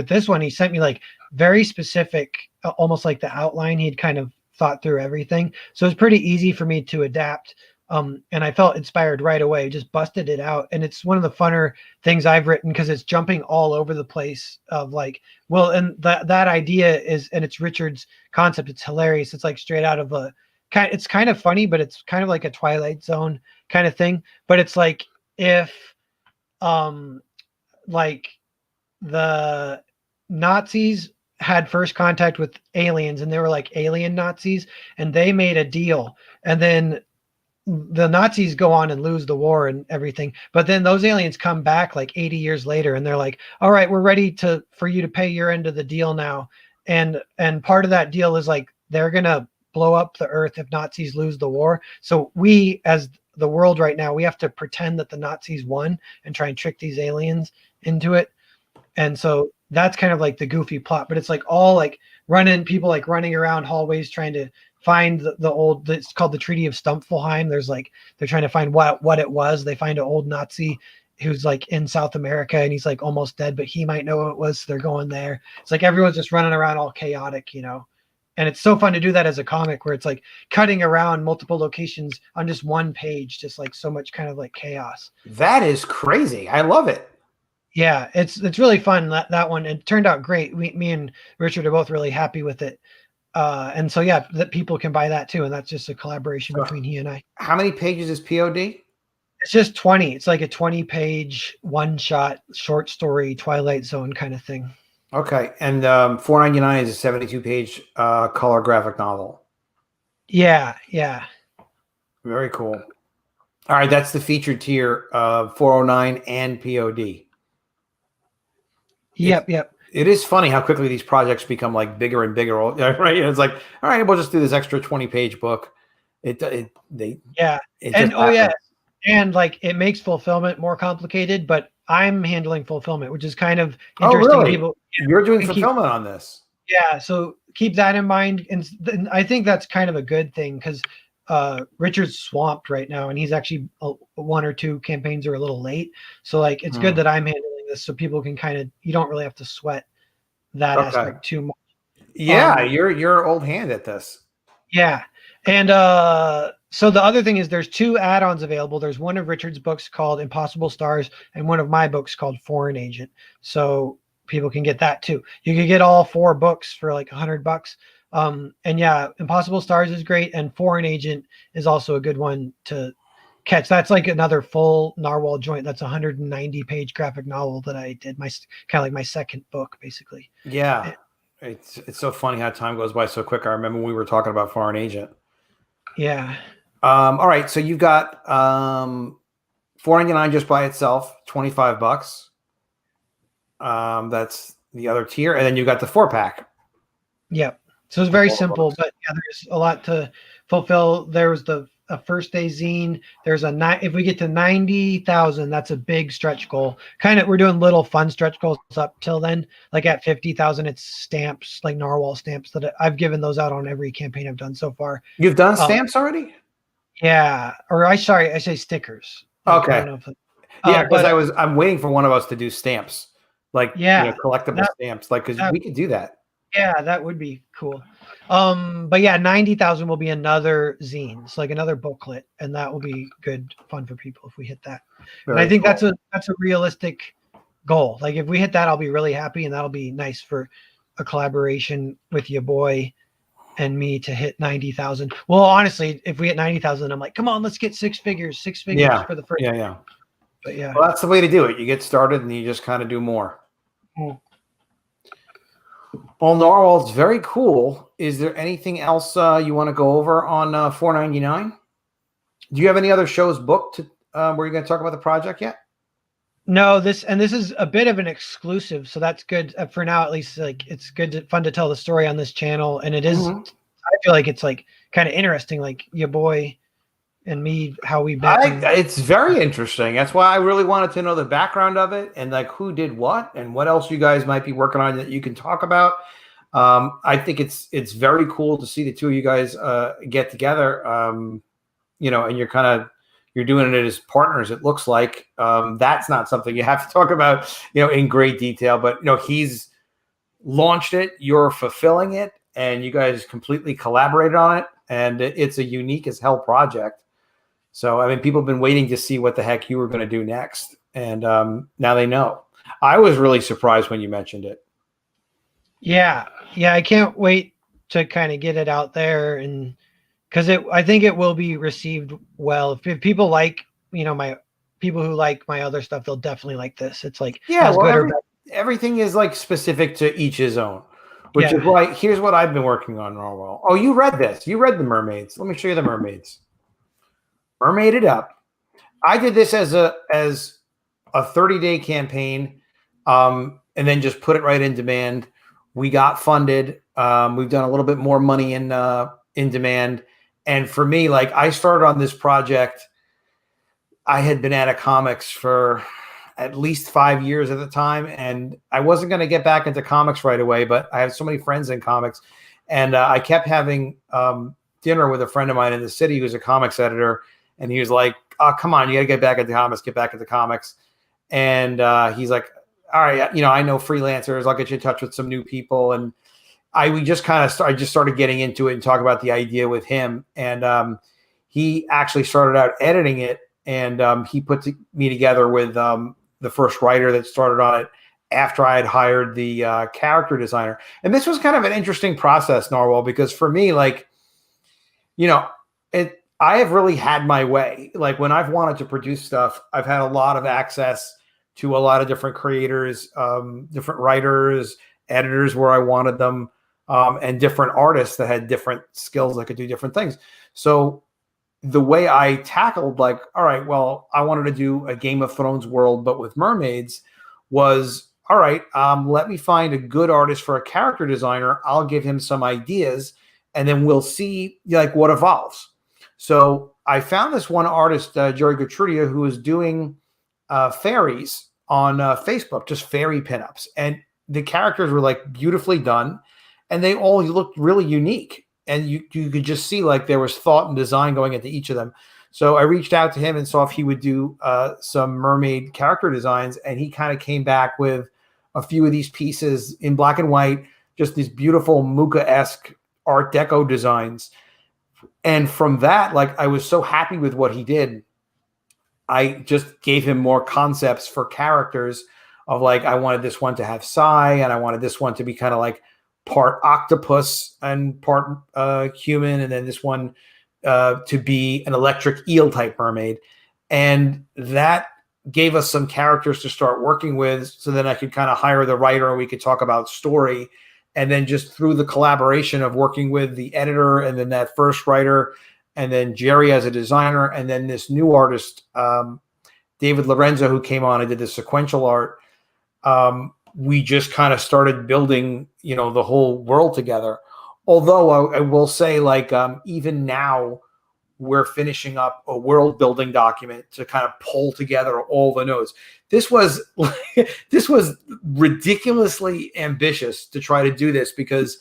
this one, he sent me like very specific, almost like the outline. He'd kind of thought through everything. So it's pretty easy for me to adapt. And I felt inspired right away, just busted it out. And it's one of the funner things I've written because it's jumping all over the place of like, well, and that idea is, and it's Richard's concept. It's hilarious. It's like straight out of it's kind of funny, but it's kind of like a Twilight Zone kind of thing. But it's like if, like the Nazis had first contact with aliens and they were like alien Nazis and they made a deal. And then the Nazis go on and lose the war and everything, but then those aliens come back like 80 years later and they're like, all right, we're ready for you to pay your end of the deal now. And part of that deal is like, they're going to blow up the earth if Nazis lose the war. So we, as the world right now, we have to pretend that the Nazis won and try and trick these aliens into it. And so that's kind of like the goofy plot, but it's like all like people like running around hallways trying to find the old, it's called the Treaty of Stumpfelheim. There's like, they're trying to find what it was. They find an old Nazi who's like in South America and he's like almost dead, but he might know what it was. So they're going there. It's like everyone's just running around all chaotic, you know? And it's so fun to do that as a comic where it's like cutting around multiple locations on just one page, just like so much kind of like chaos. That is crazy. I love it. Yeah, it's really fun, that one. It turned out great. Me and Richard are both really happy with it. And so, yeah, that people can buy that too. And that's just a collaboration between he and I. How many pages is POD? It's just 20. It's like a 20-page one-shot short story Twilight Zone kind of thing. Okay. And $4.99 is a 72-page color graphic novel. Yeah. Very cool. All right. That's the featured tier of $4.09 and POD. Yep. It is funny how quickly these projects become like bigger and bigger, right? It's like, all right, we'll just do this extra 20-page book. And like it makes fulfillment more complicated, but I'm handling fulfillment, which is kind of interesting. Oh, really? You're doing fulfillment on this. Yeah, so keep that in mind, and I think that's kind of a good thing because Richard's swamped right now, and he's actually one or two campaigns are a little late. So like, it's good that I'm handling this, so people can kind of, you don't really have to sweat that aspect too much. Yeah, you're old hand at this. Yeah, and so the other thing is there's 2 add-ons available. There's one of Richard's books called Impossible Stars, and one of my books called Foreign Agent. So people can get that too. You can get all 4 books for like $100. And yeah, Impossible Stars is great, and Foreign Agent is also a good one to catch. That's like another full Narwhal joint. That's a 190-page graphic novel that I did, my kind of like my second book, basically. Yeah, it's so funny how time goes by so quick. I remember when we were talking about Foreign Agent. Yeah. All right, so you've got $4.99 just by itself, $25. That's the other tier, and then you got the 4-pack. Yep. So it's very simple, but yeah, there's a lot to fulfill. There was a first day zine. There's if we get to 90,000, that's a big stretch goal. Kind of, we're doing little fun stretch goals up till then. Like at 50,000, it's stamps, like Narwhal stamps that I've given those out on every campaign I've done so far. You've done stamps already? Yeah. Or I say stickers. Like, okay. Yeah, because I'm waiting for one of us to do stamps, like collectible stamps, like because we could do that. Yeah, that would be cool. But yeah, 90,000 will be another zine, it's like another booklet, and that will be good fun for people if we hit that. And I think that's a realistic goal. Like if we hit that, I'll be really happy, and that'll be nice for a collaboration with your boy and me to hit 90,000. Well, honestly, if we hit 90,000, I'm like, come on, let's get 6 figures for the first. Yeah. But yeah, well, that's the way to do it. You get started and you just kind of do more. Well, Narwhal, it's very cool. Is there anything else you want to go over on $4.99? Do you have any other shows booked where you're going to talk about the project yet? No, this is a bit of an exclusive, so that's good for now. At least, like it's fun to tell the story on this channel, and it is. Mm-hmm. I feel like it's like kind of interesting, like your boy and me, how we met. It's very interesting. That's why I really wanted to know the background of it and like who did what and what else you guys might be working on that you can talk about. I think it's very cool to see the two of you guys get together. And you're doing it as partners. It looks like that's not something you have to talk about, in great detail. But he's launched it, you're fulfilling it, and you guys completely collaborated on it. And it's a unique as hell project. So, I mean, people have been waiting to see what the heck you were going to do next. And now they know. I was really surprised when you mentioned it. Yeah. I can't wait to kind of get it out there, and because I think it will be received well. If people like, my people who like my other stuff, they'll definitely like this. It's like everything is like specific to each his own, which is why here's what I've been working on, Narwhal. Oh, you read this? You read the Mermaids? Let me show you the Mermaids. Mermaid it up. I did this as a 30-day campaign, and then just put it right in demand. We got funded. We've done a little bit more money in demand. And for me, like I started on this project, I had been out of comics for at least 5 years at the time, and I wasn't going to get back into comics right away, but I have so many friends in comics, and I kept having dinner with a friend of mine in the city who's a comics editor, and he was like, "Oh, come on, you got to get back into comics, And he's like, "All right, I know freelancers. I'll get you in touch with some new people." And I just started getting into it and talk about the idea with him. And he actually started out editing it, and he put me together with the first writer that started on it after I had hired the character designer. And this was kind of an interesting process, Narwhal, because for me, like, I have really had my way. Like when I've wanted to produce stuff, I've had a lot of access to a lot of different creators, different writers, editors where I wanted them, and different artists that had different skills that could do different things. So the way I tackled, like, all right, well, I wanted to do a Game of Thrones world, but with mermaids, was, all right, let me find a good artist for a character designer. I'll give him some ideas, and then we'll see like what evolves. So I found this one artist, Jerry Gutrudia, who was doing fairies on Facebook, just fairy pinups. And the characters were like beautifully done, and they all looked really unique. And you could just see like there was thought and design going into each of them. So I reached out to him and saw if he would do some mermaid character designs. And he kind of came back with a few of these pieces in black and white, just these beautiful Mucha-esque Art Deco designs. And from that, like, I was so happy with what he did. I just gave him more concepts for characters of like, I wanted this one to have Psy, and I wanted this one to be kind of like part octopus and part human. And then this one to be an electric eel type mermaid. And that gave us some characters to start working with. So then I could kind of hire the writer and we could talk about story. And then just through the collaboration of working with the editor and then that first writer, and then Jerry as a designer, and then this new artist, David Lorenzo, who came on and did the sequential art, we just kind of started building, the whole world together. Although I will say, like, even now, we're finishing up a world building document to kind of pull together all the nodes. This was ridiculously ambitious to try to do this because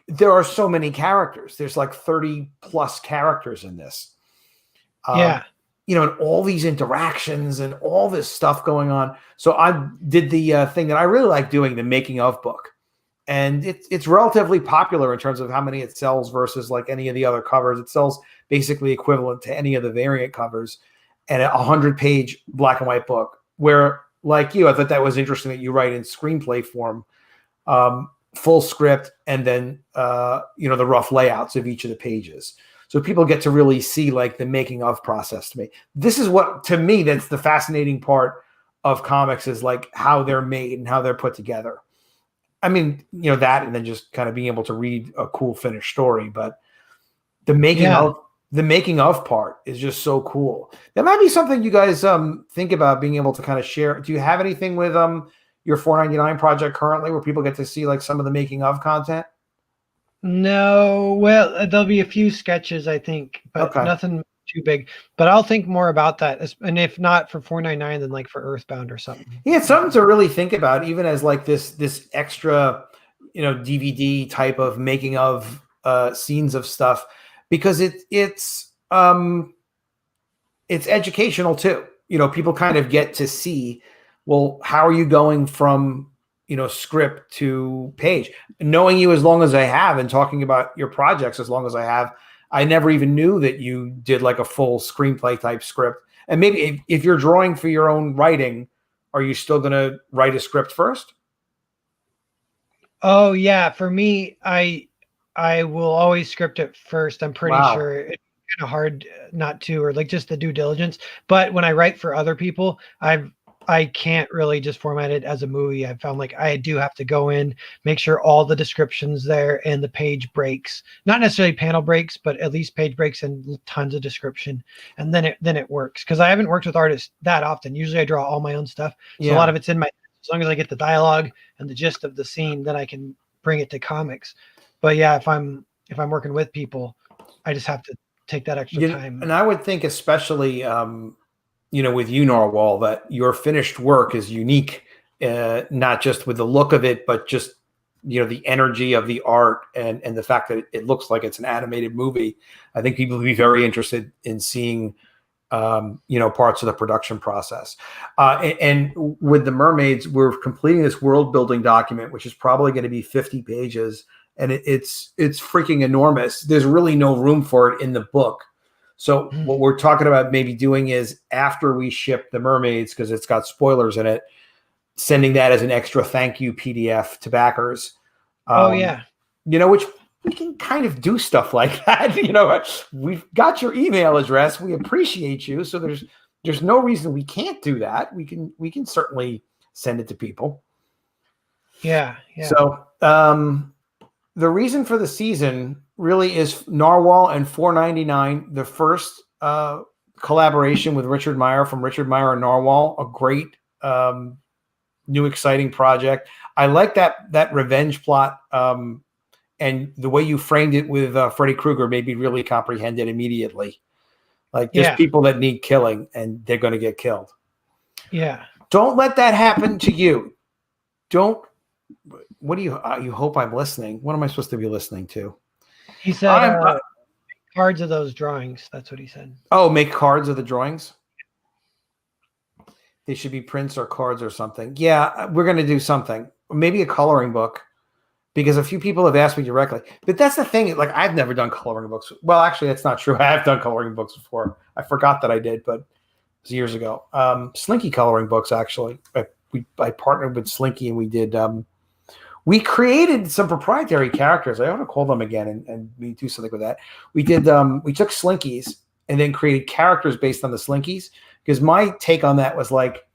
there are so many characters. There's like 30 plus characters in this. And all these interactions and all this stuff going on. So I did the thing that I really like doing, the making of book. And it's relatively popular in terms of how many it sells versus like any of the other covers. It sells basically equivalent to any of the variant covers, and a 100-page black and white book where, like you, I thought that was interesting that you write in screenplay form, full script, and then, the rough layouts of each of the pages. So people get to really see like the making of process to me. This is what, to me, that's the fascinating part of comics, is like how they're made and how they're put together. I mean, that, and then just kind of being able to read a cool finished story, but the making of the making of part is just so cool. That might be something you guys think about being able to kind of share. Do you have anything with your 499 project currently where people get to see like some of the making of content? No, well, there'll be a few sketches, I think, but Okay. nothing too big. But I'll think more about that. And if not for 499, then like for Earthbound or something. Yeah, it's something to really think about, even as like this extra, DVD type of making of scenes of stuff, because it's educational too. People kind of get to see, well, how are you going from script to page? Knowing you as long as I have and talking about your projects as long as I have, I never even knew that you did like a full screenplay type script. And maybe if you're drawing for your own writing, are you still going to write a script first? Oh yeah, for me, I will always script it first. I'm pretty Wow. sure it's kind of hard not to, or like just the due diligence. But when I write for other people, I can't really just format it as a movie. I found like I do have to go in, make sure all the descriptions there and the page breaks. Not necessarily panel breaks, but at least page breaks and tons of description. And then it works. Because I haven't worked with artists that often. Usually I draw all my own stuff. So a lot Yeah. of it's in my, as long as I get the dialogue and the gist of the scene, then I can bring it to comics. But yeah, if I'm working with people, I just have to take that extra time. And I would think, especially, with you, Narwhal, that your finished work is unique, not just with the look of it, but just, the energy of the art and the fact that it looks like it's an animated movie. I think people would be very interested in seeing, parts of the production process. And with the Mermaids, we're completing this world building document, which is probably going to be 50 pages. And it's freaking enormous. There's really no room for it in the book. So what we're talking about maybe doing is, after we ship the Mermaids, because it's got spoilers in it, sending that as an extra thank you PDF to backers. Oh yeah. Which we can kind of do stuff like that. We've got your email address. We appreciate you. So there's no reason we can't do that. We can certainly send it to people. Yeah. Yeah. So the reason for the season really is Narwhal and 499, the first collaboration with Richard Meyer from Richard Meyer and Narwhal, a great new exciting project. I like that revenge plot, and the way you framed it with Freddy Krueger made me really comprehend it immediately. Like, there's people that need killing, and they're going to get killed. Yeah. Don't let that happen to you. Don't. What do you hope I'm listening? What am I supposed to be listening to? He said cards of those drawings. That's what he said. Oh, make cards of the drawings. They should be prints or cards or something. Yeah, we're going to do something. Maybe a coloring book, because a few people have asked me directly. But that's the thing. Like, I've never done coloring books. Well, actually, that's not true. I have done coloring books before. I forgot that I did, but it was years ago. Slinky coloring books, actually. I partnered with Slinky, and we did. We created some proprietary characters. I ought to call them again and we do something with that. We did. We took Slinkies and then created characters based on the Slinkies, because my take on that was like,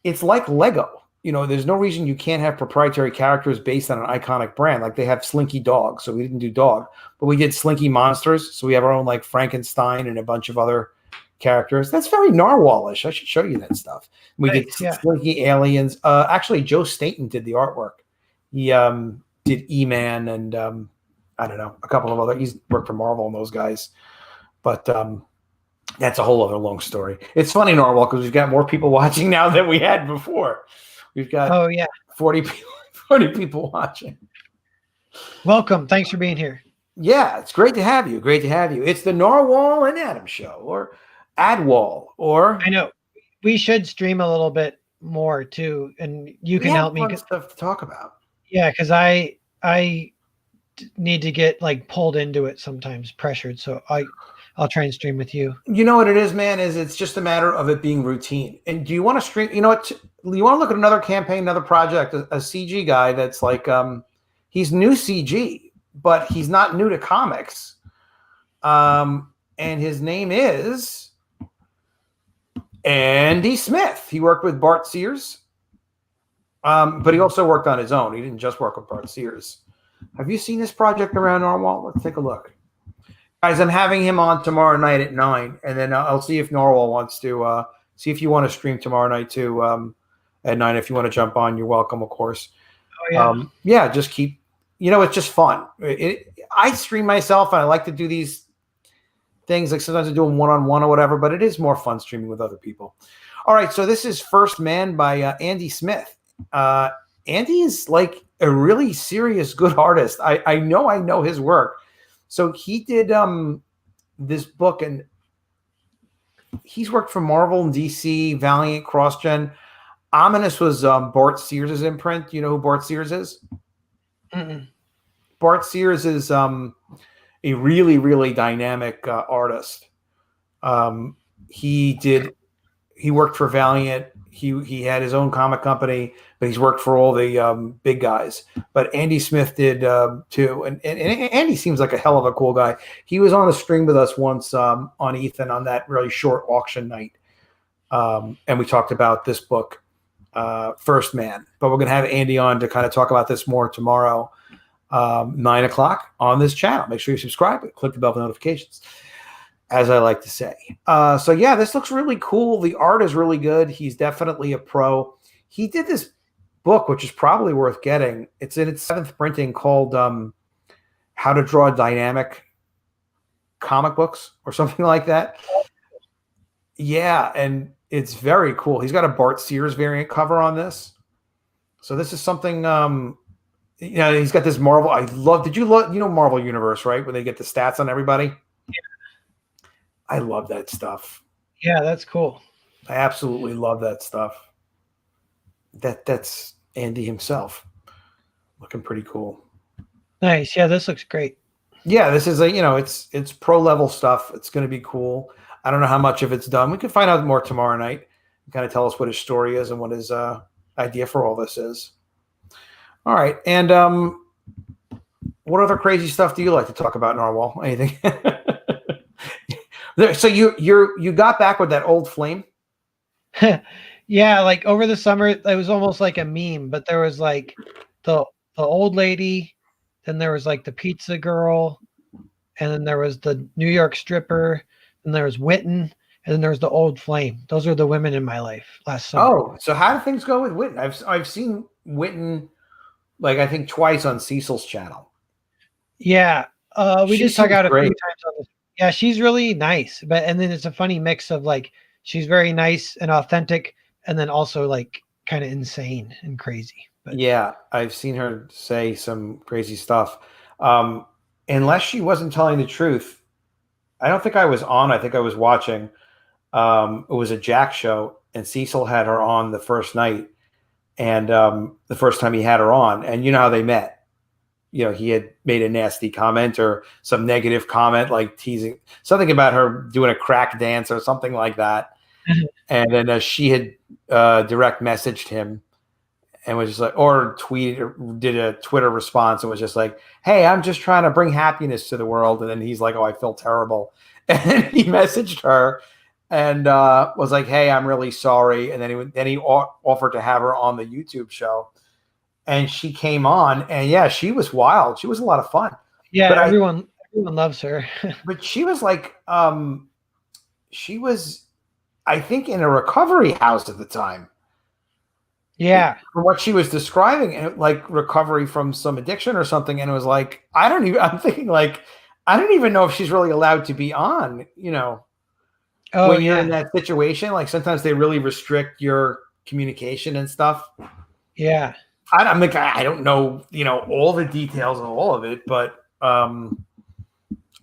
it's like Lego. There's no reason you can't have proprietary characters based on an iconic brand. Like, they have Slinky Dog, so we didn't do dog, but we did Slinky Monsters. So we have our own, like, Frankenstein and a bunch of other characters. That's very Narwhalish. I should show you that stuff. We did Slinky Aliens. Actually, Joe Staten did the artwork. He did E-Man and I don't know, a couple of other. He's worked for Marvel and those guys, but that's a whole other long story. It's funny, Narwhal, because we've got more people watching now than we had before. We've got 40 people watching. Welcome. Thanks for being here. Yeah, it's great to have you. Great to have you. It's the Narwhal and Adam show, or Adwall, or I know we should stream a little bit more too, and you can help me. Stuff to talk about. Yeah, because I need to get like pulled into it sometimes, pressured. So I'll try and stream with you. You know what it is, man? It's just a matter of it being routine. And do you want to stream? You know what? You want to look at another campaign, another project, a CG guy that's like, he's new CG, but he's not new to comics. And his name is Andy Smith. He worked with Bart Sears, but he also worked on his own. He didn't just work with Bart Sears. Have you seen this project around Narwhal? Let's take a look. Guys, I'm having him on tomorrow night at 9, and then I'll see if Norwal wants to see if you want to stream tomorrow night too at 9. If you want to jump on, you're welcome, of course. Oh yeah. Yeah, just keep. It's just fun. I stream myself, and I like to do these things. Like sometimes I do them one-on-one or whatever, but it is more fun streaming with other people. All right, so this is First Man by Andy Smith. Andy is like a really serious, good artist. I know his work. So he did this book, and he's worked for Marvel and DC, Valiant, CrossGen. Ominous was Bart Sears' imprint. You know who Bart Sears is? Mm-mm. Bart Sears is a really, really dynamic artist. He worked for Valiant. He had his own comic company, but he's worked for all the big guys. But Andy Smith did too. And Andy seems like a hell of a cool guy. He was on a stream with us once on Ethan on that really short auction night. And we talked about this book, First Man. But we're going to have Andy on to kind of talk about this more tomorrow, 9 o'clock on this channel. Make sure you subscribe and click the bell for notifications, as I like to say. So yeah, this looks really cool. The art is really good. He's definitely a pro. He did this book, which is probably worth getting. It's in its 7th printing, called How to Draw Dynamic Comic Books or something like that. Yeah, and it's very cool. He's got a Bart Sears variant cover on this. So this is something, he's got this Marvel. Did you love, Marvel Universe, right? Where they get the stats on everybody? I love that stuff. Yeah, that's cool. I absolutely love that stuff. That's Andy himself. Looking pretty cool. Nice. Yeah, this looks great. Yeah, this is it's pro level stuff. It's going to be cool. I don't know how much of it's done. We can find out more tomorrow night and kind of tell us what his story is and what his idea for all this is. All right. And what other crazy stuff do you like to talk about, Narwhal? Anything? So you got back with that old flame? Yeah, like over the summer, it was almost like a meme, but there was like the old lady, then there was like the pizza girl, and then there was the New York stripper, and there was Witten, and then there was the old flame. Those are the women in my life last summer. Oh, so how do things go with Witten? I've seen Witten, like I think twice on Cecil's channel. Yeah, we just talked out a few great. times on this. Yeah, she's really nice, and then it's a funny mix of like she's very nice and authentic, and then also like kind of insane and crazy. But yeah, I've seen her say some crazy stuff. Unless she wasn't telling the truth, I don't think I was on. I think I was watching. It was a Jack show, and Cecil had her on the first night, and the first time he had her on, and you know how they met. He had made a nasty comment or some negative comment, like teasing something about her doing a crack dance or something like that. And then she had direct messaged him and was just like, or tweeted, or did a Twitter response and was just like, "Hey, I'm just trying to bring happiness to the world." And then he's like, "Oh, I feel terrible." And he messaged her and was like, "Hey, I'm really sorry." And then he offered to have her on the YouTube show. And she came on, and yeah, she was wild. She was a lot of fun. Yeah, but everyone loves her. But she was like, she was, I think, in a recovery house at the time. Yeah, from what she was describing, and like recovery from some addiction or something. And it was like, I'm thinking like, I don't even know if she's really allowed to be on. When you're in that situation, like sometimes they really restrict your communication and stuff. Yeah. I'm like, I don't know, all the details of all of it, but I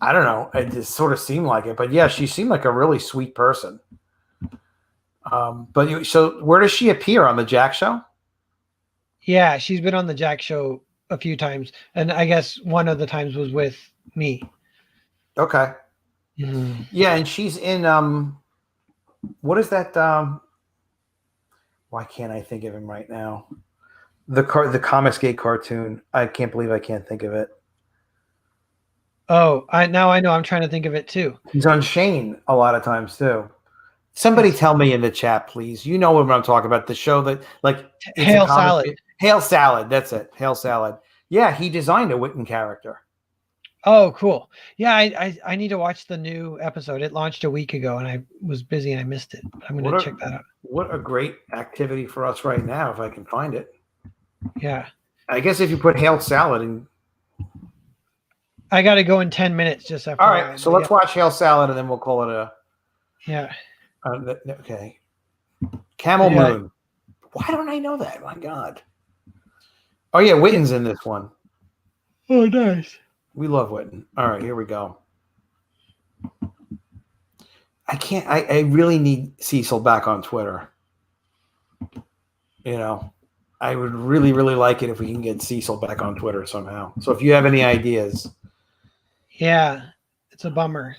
don't know. It just sort of seemed like it. But yeah, she seemed like a really sweet person. So where does she appear on the Jack show? Yeah, she's been on the Jack show a few times, and I guess one of the times was with me. Okay. Mm-hmm. Yeah, and she's in what is that? Why can't I think of him right now? The Comicsgate cartoon. I can't believe I can't think of it. Oh, now I know. I'm trying to think of it too. He's on Shane a lot of times too. Somebody tell me in the chat, please. You know what I'm talking about. The show that like Hail Salad. Hail Salad. That's it. Hail Salad. Yeah, he designed a Witten character. Oh, cool. Yeah, I need to watch the new episode. It launched a week ago, and I was busy and I missed it. I'm going to check that out. What a great activity for us right now, if I can find it. Yeah. I guess if you put Hail Salad in. I got to go in 10 minutes just after. All right, so let's watch Hail Salad, and then we'll call it a. Yeah. Okay. Camel Moon. Why don't I know that? My God. Oh, yeah, Witten's in this one. Oh, nice. We love Witten. All right, here we go. I really need Cecil back on Twitter. You know, I would really, really like it if we can get Cecil back on Twitter somehow. So if you have any ideas. Yeah, it's a bummer.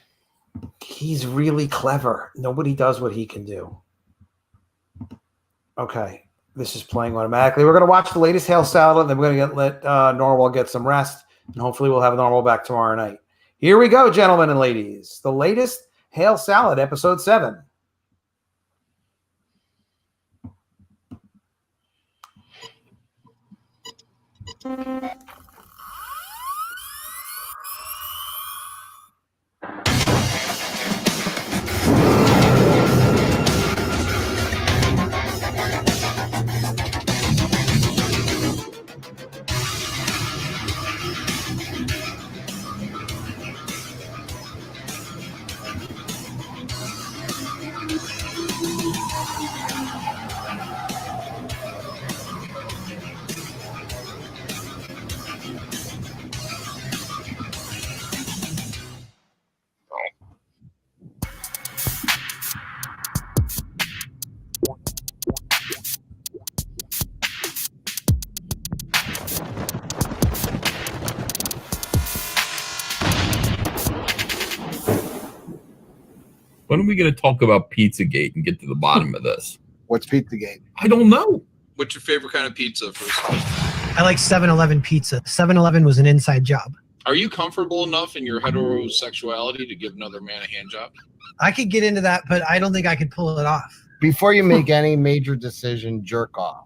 He's really clever. Nobody does what he can do. Okay, this is playing automatically. We're going to watch the latest Hail Salad, and then we're going to let Narwhal get some rest, and hopefully we'll have Narwhal back tomorrow night. Here we go, gentlemen and ladies. The latest Hail Salad, episode 7. When are we going to talk about Pizzagate and get to the bottom of this? What's Pizzagate? I don't know. What's your favorite kind of pizza? I like 7-Eleven pizza. 7-Eleven was an inside job. Are you comfortable enough in your heterosexuality to give another man a hand job? I could get into that, but I don't think I could pull it off. Before you make any major decision, jerk off.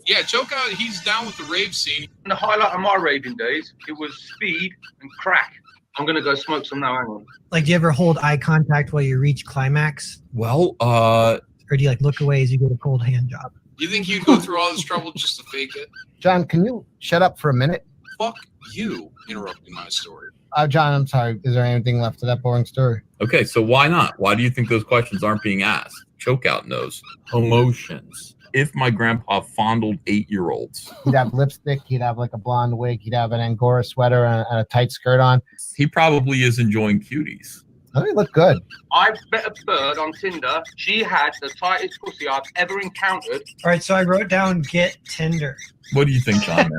Yeah, choke out. He's down with the rave scene. The highlight of my raving days, it was speed and crack. I'm going to go smoke some now. Hang on. Like, do you ever hold eye contact while you reach climax? Well, Or do you like look away as you get a cold hand job? You think you'd go through all this trouble just to fake it? John, can you shut up for a minute? Fuck you interrupting my story. John, I'm sorry. Is there anything left to that boring story? okay, so why not? Why do you think those questions aren't being asked? Chokeout knows. Emotions. If my grandpa fondled 8-year-olds, He'd have lipstick. He'd have like a blonde wig. He'd have an Angora sweater and a tight skirt on. he probably is enjoying cuties. Oh, he looked good. I met a bird on Tinder. She had the tightest pussy I've ever encountered. All right, so I wrote down get Tinder. What do you think, John?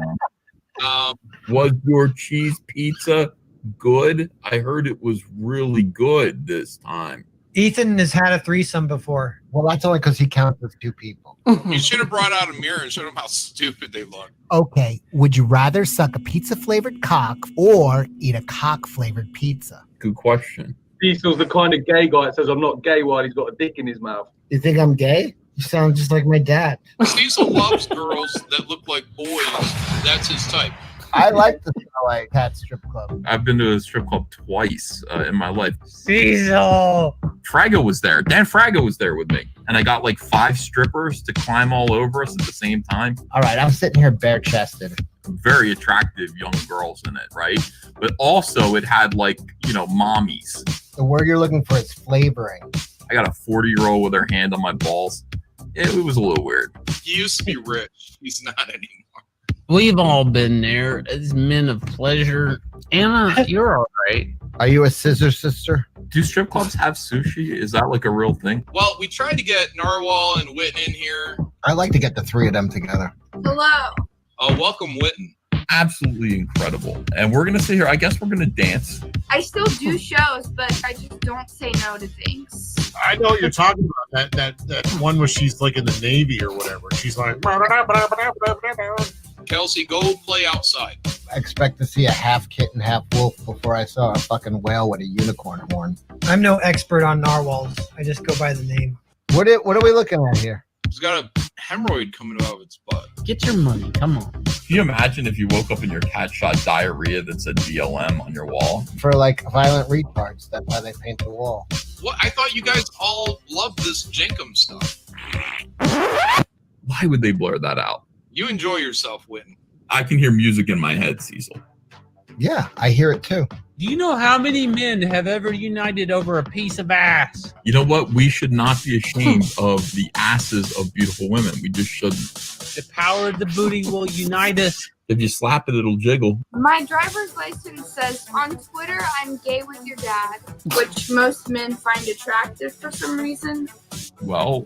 Was your cheese pizza good? I heard it was really good this time. Ethan has had a threesome before. Well, that's only because he counts as 2 people. You should have brought out a mirror and showed them how stupid they look. Okay, would you rather suck a pizza-flavored cock or eat a cock-flavored pizza? Good question. Cecil's the kind of gay guy that says I'm not gay while he's got a dick in his mouth. You think I'm gay? You sound just like my dad. Cecil loves girls that look like boys. That's his type. I like the LA Cat Strip Club. I've been to a strip club twice in my life. Cecil! Frago was there. Dan Frago was there with me. And I got like 5 strippers to climb all over us at the same time. All right, I'm sitting here bare-chested. Very attractive young girls in it, right? But also it had like, you know, mommies. The word you're looking for is flavoring. I got a 40-year-old with her hand on my balls. It was a little weird. He used to be rich. He's not anymore. We've all been there as men of pleasure. Anna, you're all right. Are you a scissor sister? Do strip clubs have sushi? Is that like a real thing? Well, we tried to get Narwhal and Witten in here. I'd like to get the 3 of them together. Hello. Welcome, Witten. Absolutely incredible. And we're going to sit here. I guess we're going to dance. I still do shows, but I just don't say no to things. I know what you're talking about. That one where she's like in the Navy or whatever. She's like. Kelsey, go play outside. I expect to see a half kitten, half wolf before I saw a fucking whale with a unicorn horn. I'm no expert on narwhals. I just go by the name. What are we looking at here? It's got a hemorrhoid coming out of its butt. Get your money. Come on. Can you imagine if you woke up and your cat shot diarrhea that said BLM on your wall? For like violent retards. That's why they paint the wall. What? I thought you guys all loved this Jenkum stuff. Why would they blur that out? You enjoy yourself, Witten. I can hear music in my head, Cecil. Yeah, I hear it too. Do you know how many men have ever united over a piece of ass? You know what? We should not be ashamed of the asses of beautiful women. We just shouldn't. The power of the booty will unite us. If you slap it, it'll jiggle. My driver's license says on Twitter I'm gay with your dad, which most men find attractive for some reason. Well,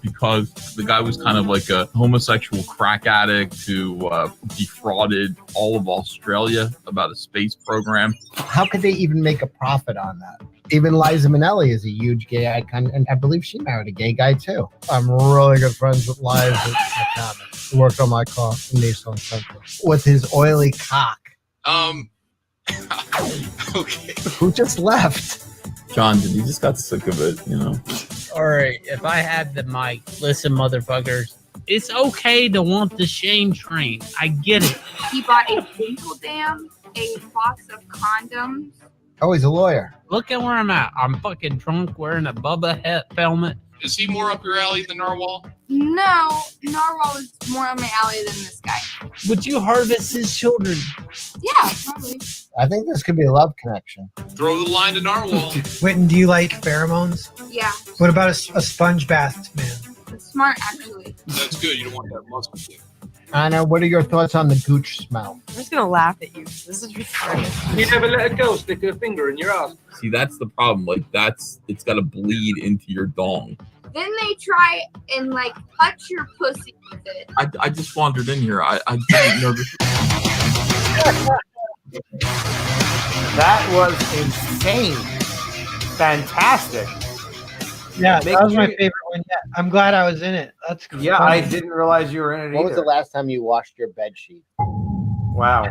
because the guy was kind of like a homosexual crack addict who defrauded all of Australia about a space program. How could they even make a profit on that? Even Liza Minnelli is a huge gay icon, and I believe she married a gay guy too. I'm really good friends with Liza McCabe, who worked on my car in Nissan Central with his oily cock. Okay. Who just left? John, he just got sick of it, you know. All right, if I had the mic, listen, motherfuckers. It's okay to want the shame train. I get it. He bought a Winkle Dam, a box of condoms. Oh, he's a lawyer. Look at where I'm at. I'm fucking drunk wearing a Bubba helmet. Is he more up your alley than Narwhal? No, Narwhal is more on my alley than this guy. Would you harvest his children? Yeah, probably. I think this could be a love connection. Throw the line to Narwhal. Witten, do you like pheromones? Yeah, What about a sponge bath, man? it's smart actually. That's good. You don't want that muscle. Anna, what are your thoughts on the gooch smell? I'm just gonna laugh at you. This is retarded. You never let a girl stick her finger in your ass. See, that's the problem. Like, it's got to bleed into your dong. Then they try and like touch your pussy with it. I just wandered in here. I didn't know this. That was insane. Fantastic. Yeah, Make that was my sure- favorite one yet. I'm glad I was in it. That's Yeah, funny. I didn't realize you were in it When was the either. last time you washed your bed sheet? Wow.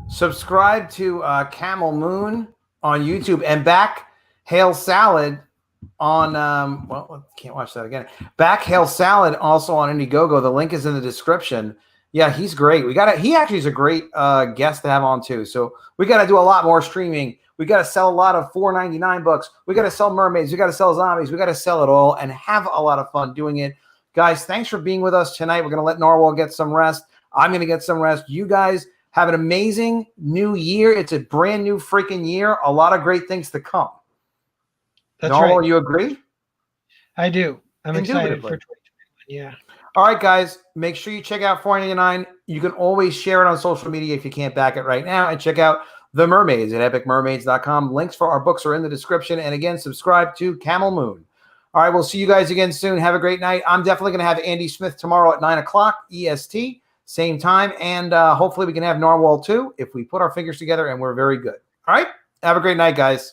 Subscribe to Camel Moon on YouTube and back Hail Salad on well, can't watch that again. Back Hail Salad also on Indiegogo. The link is in the description. Yeah, he's great. He actually is a great guest to have on too. So we got to do a lot more streaming. We got to sell a lot of $4.99 books. We got to sell mermaids. We got to sell zombies. We got to sell it all and have a lot of fun doing it. Guys, thanks for being with us tonight. We're going to let Narwhal get some rest. I'm going to get some rest. You guys have an amazing new year. It's a brand new freaking year. A lot of great things to come. That's Narwhal, right. you agree? I do. I'm excited for Indubitably. 2021. Yeah. All right, guys, make sure you check out 499. You can always share it on social media if you can't back it right now. And check out The Mermaids at epicmermaids.com. Links for our books are in the description. And again, subscribe to Camel Moon. All right, we'll see you guys again soon. Have a great night. I'm definitely going to have Andy Smith tomorrow at 9 o'clock EST, same time. And hopefully we can have Narwhal too if we put our fingers together and we're very good. All right, have a great night, guys.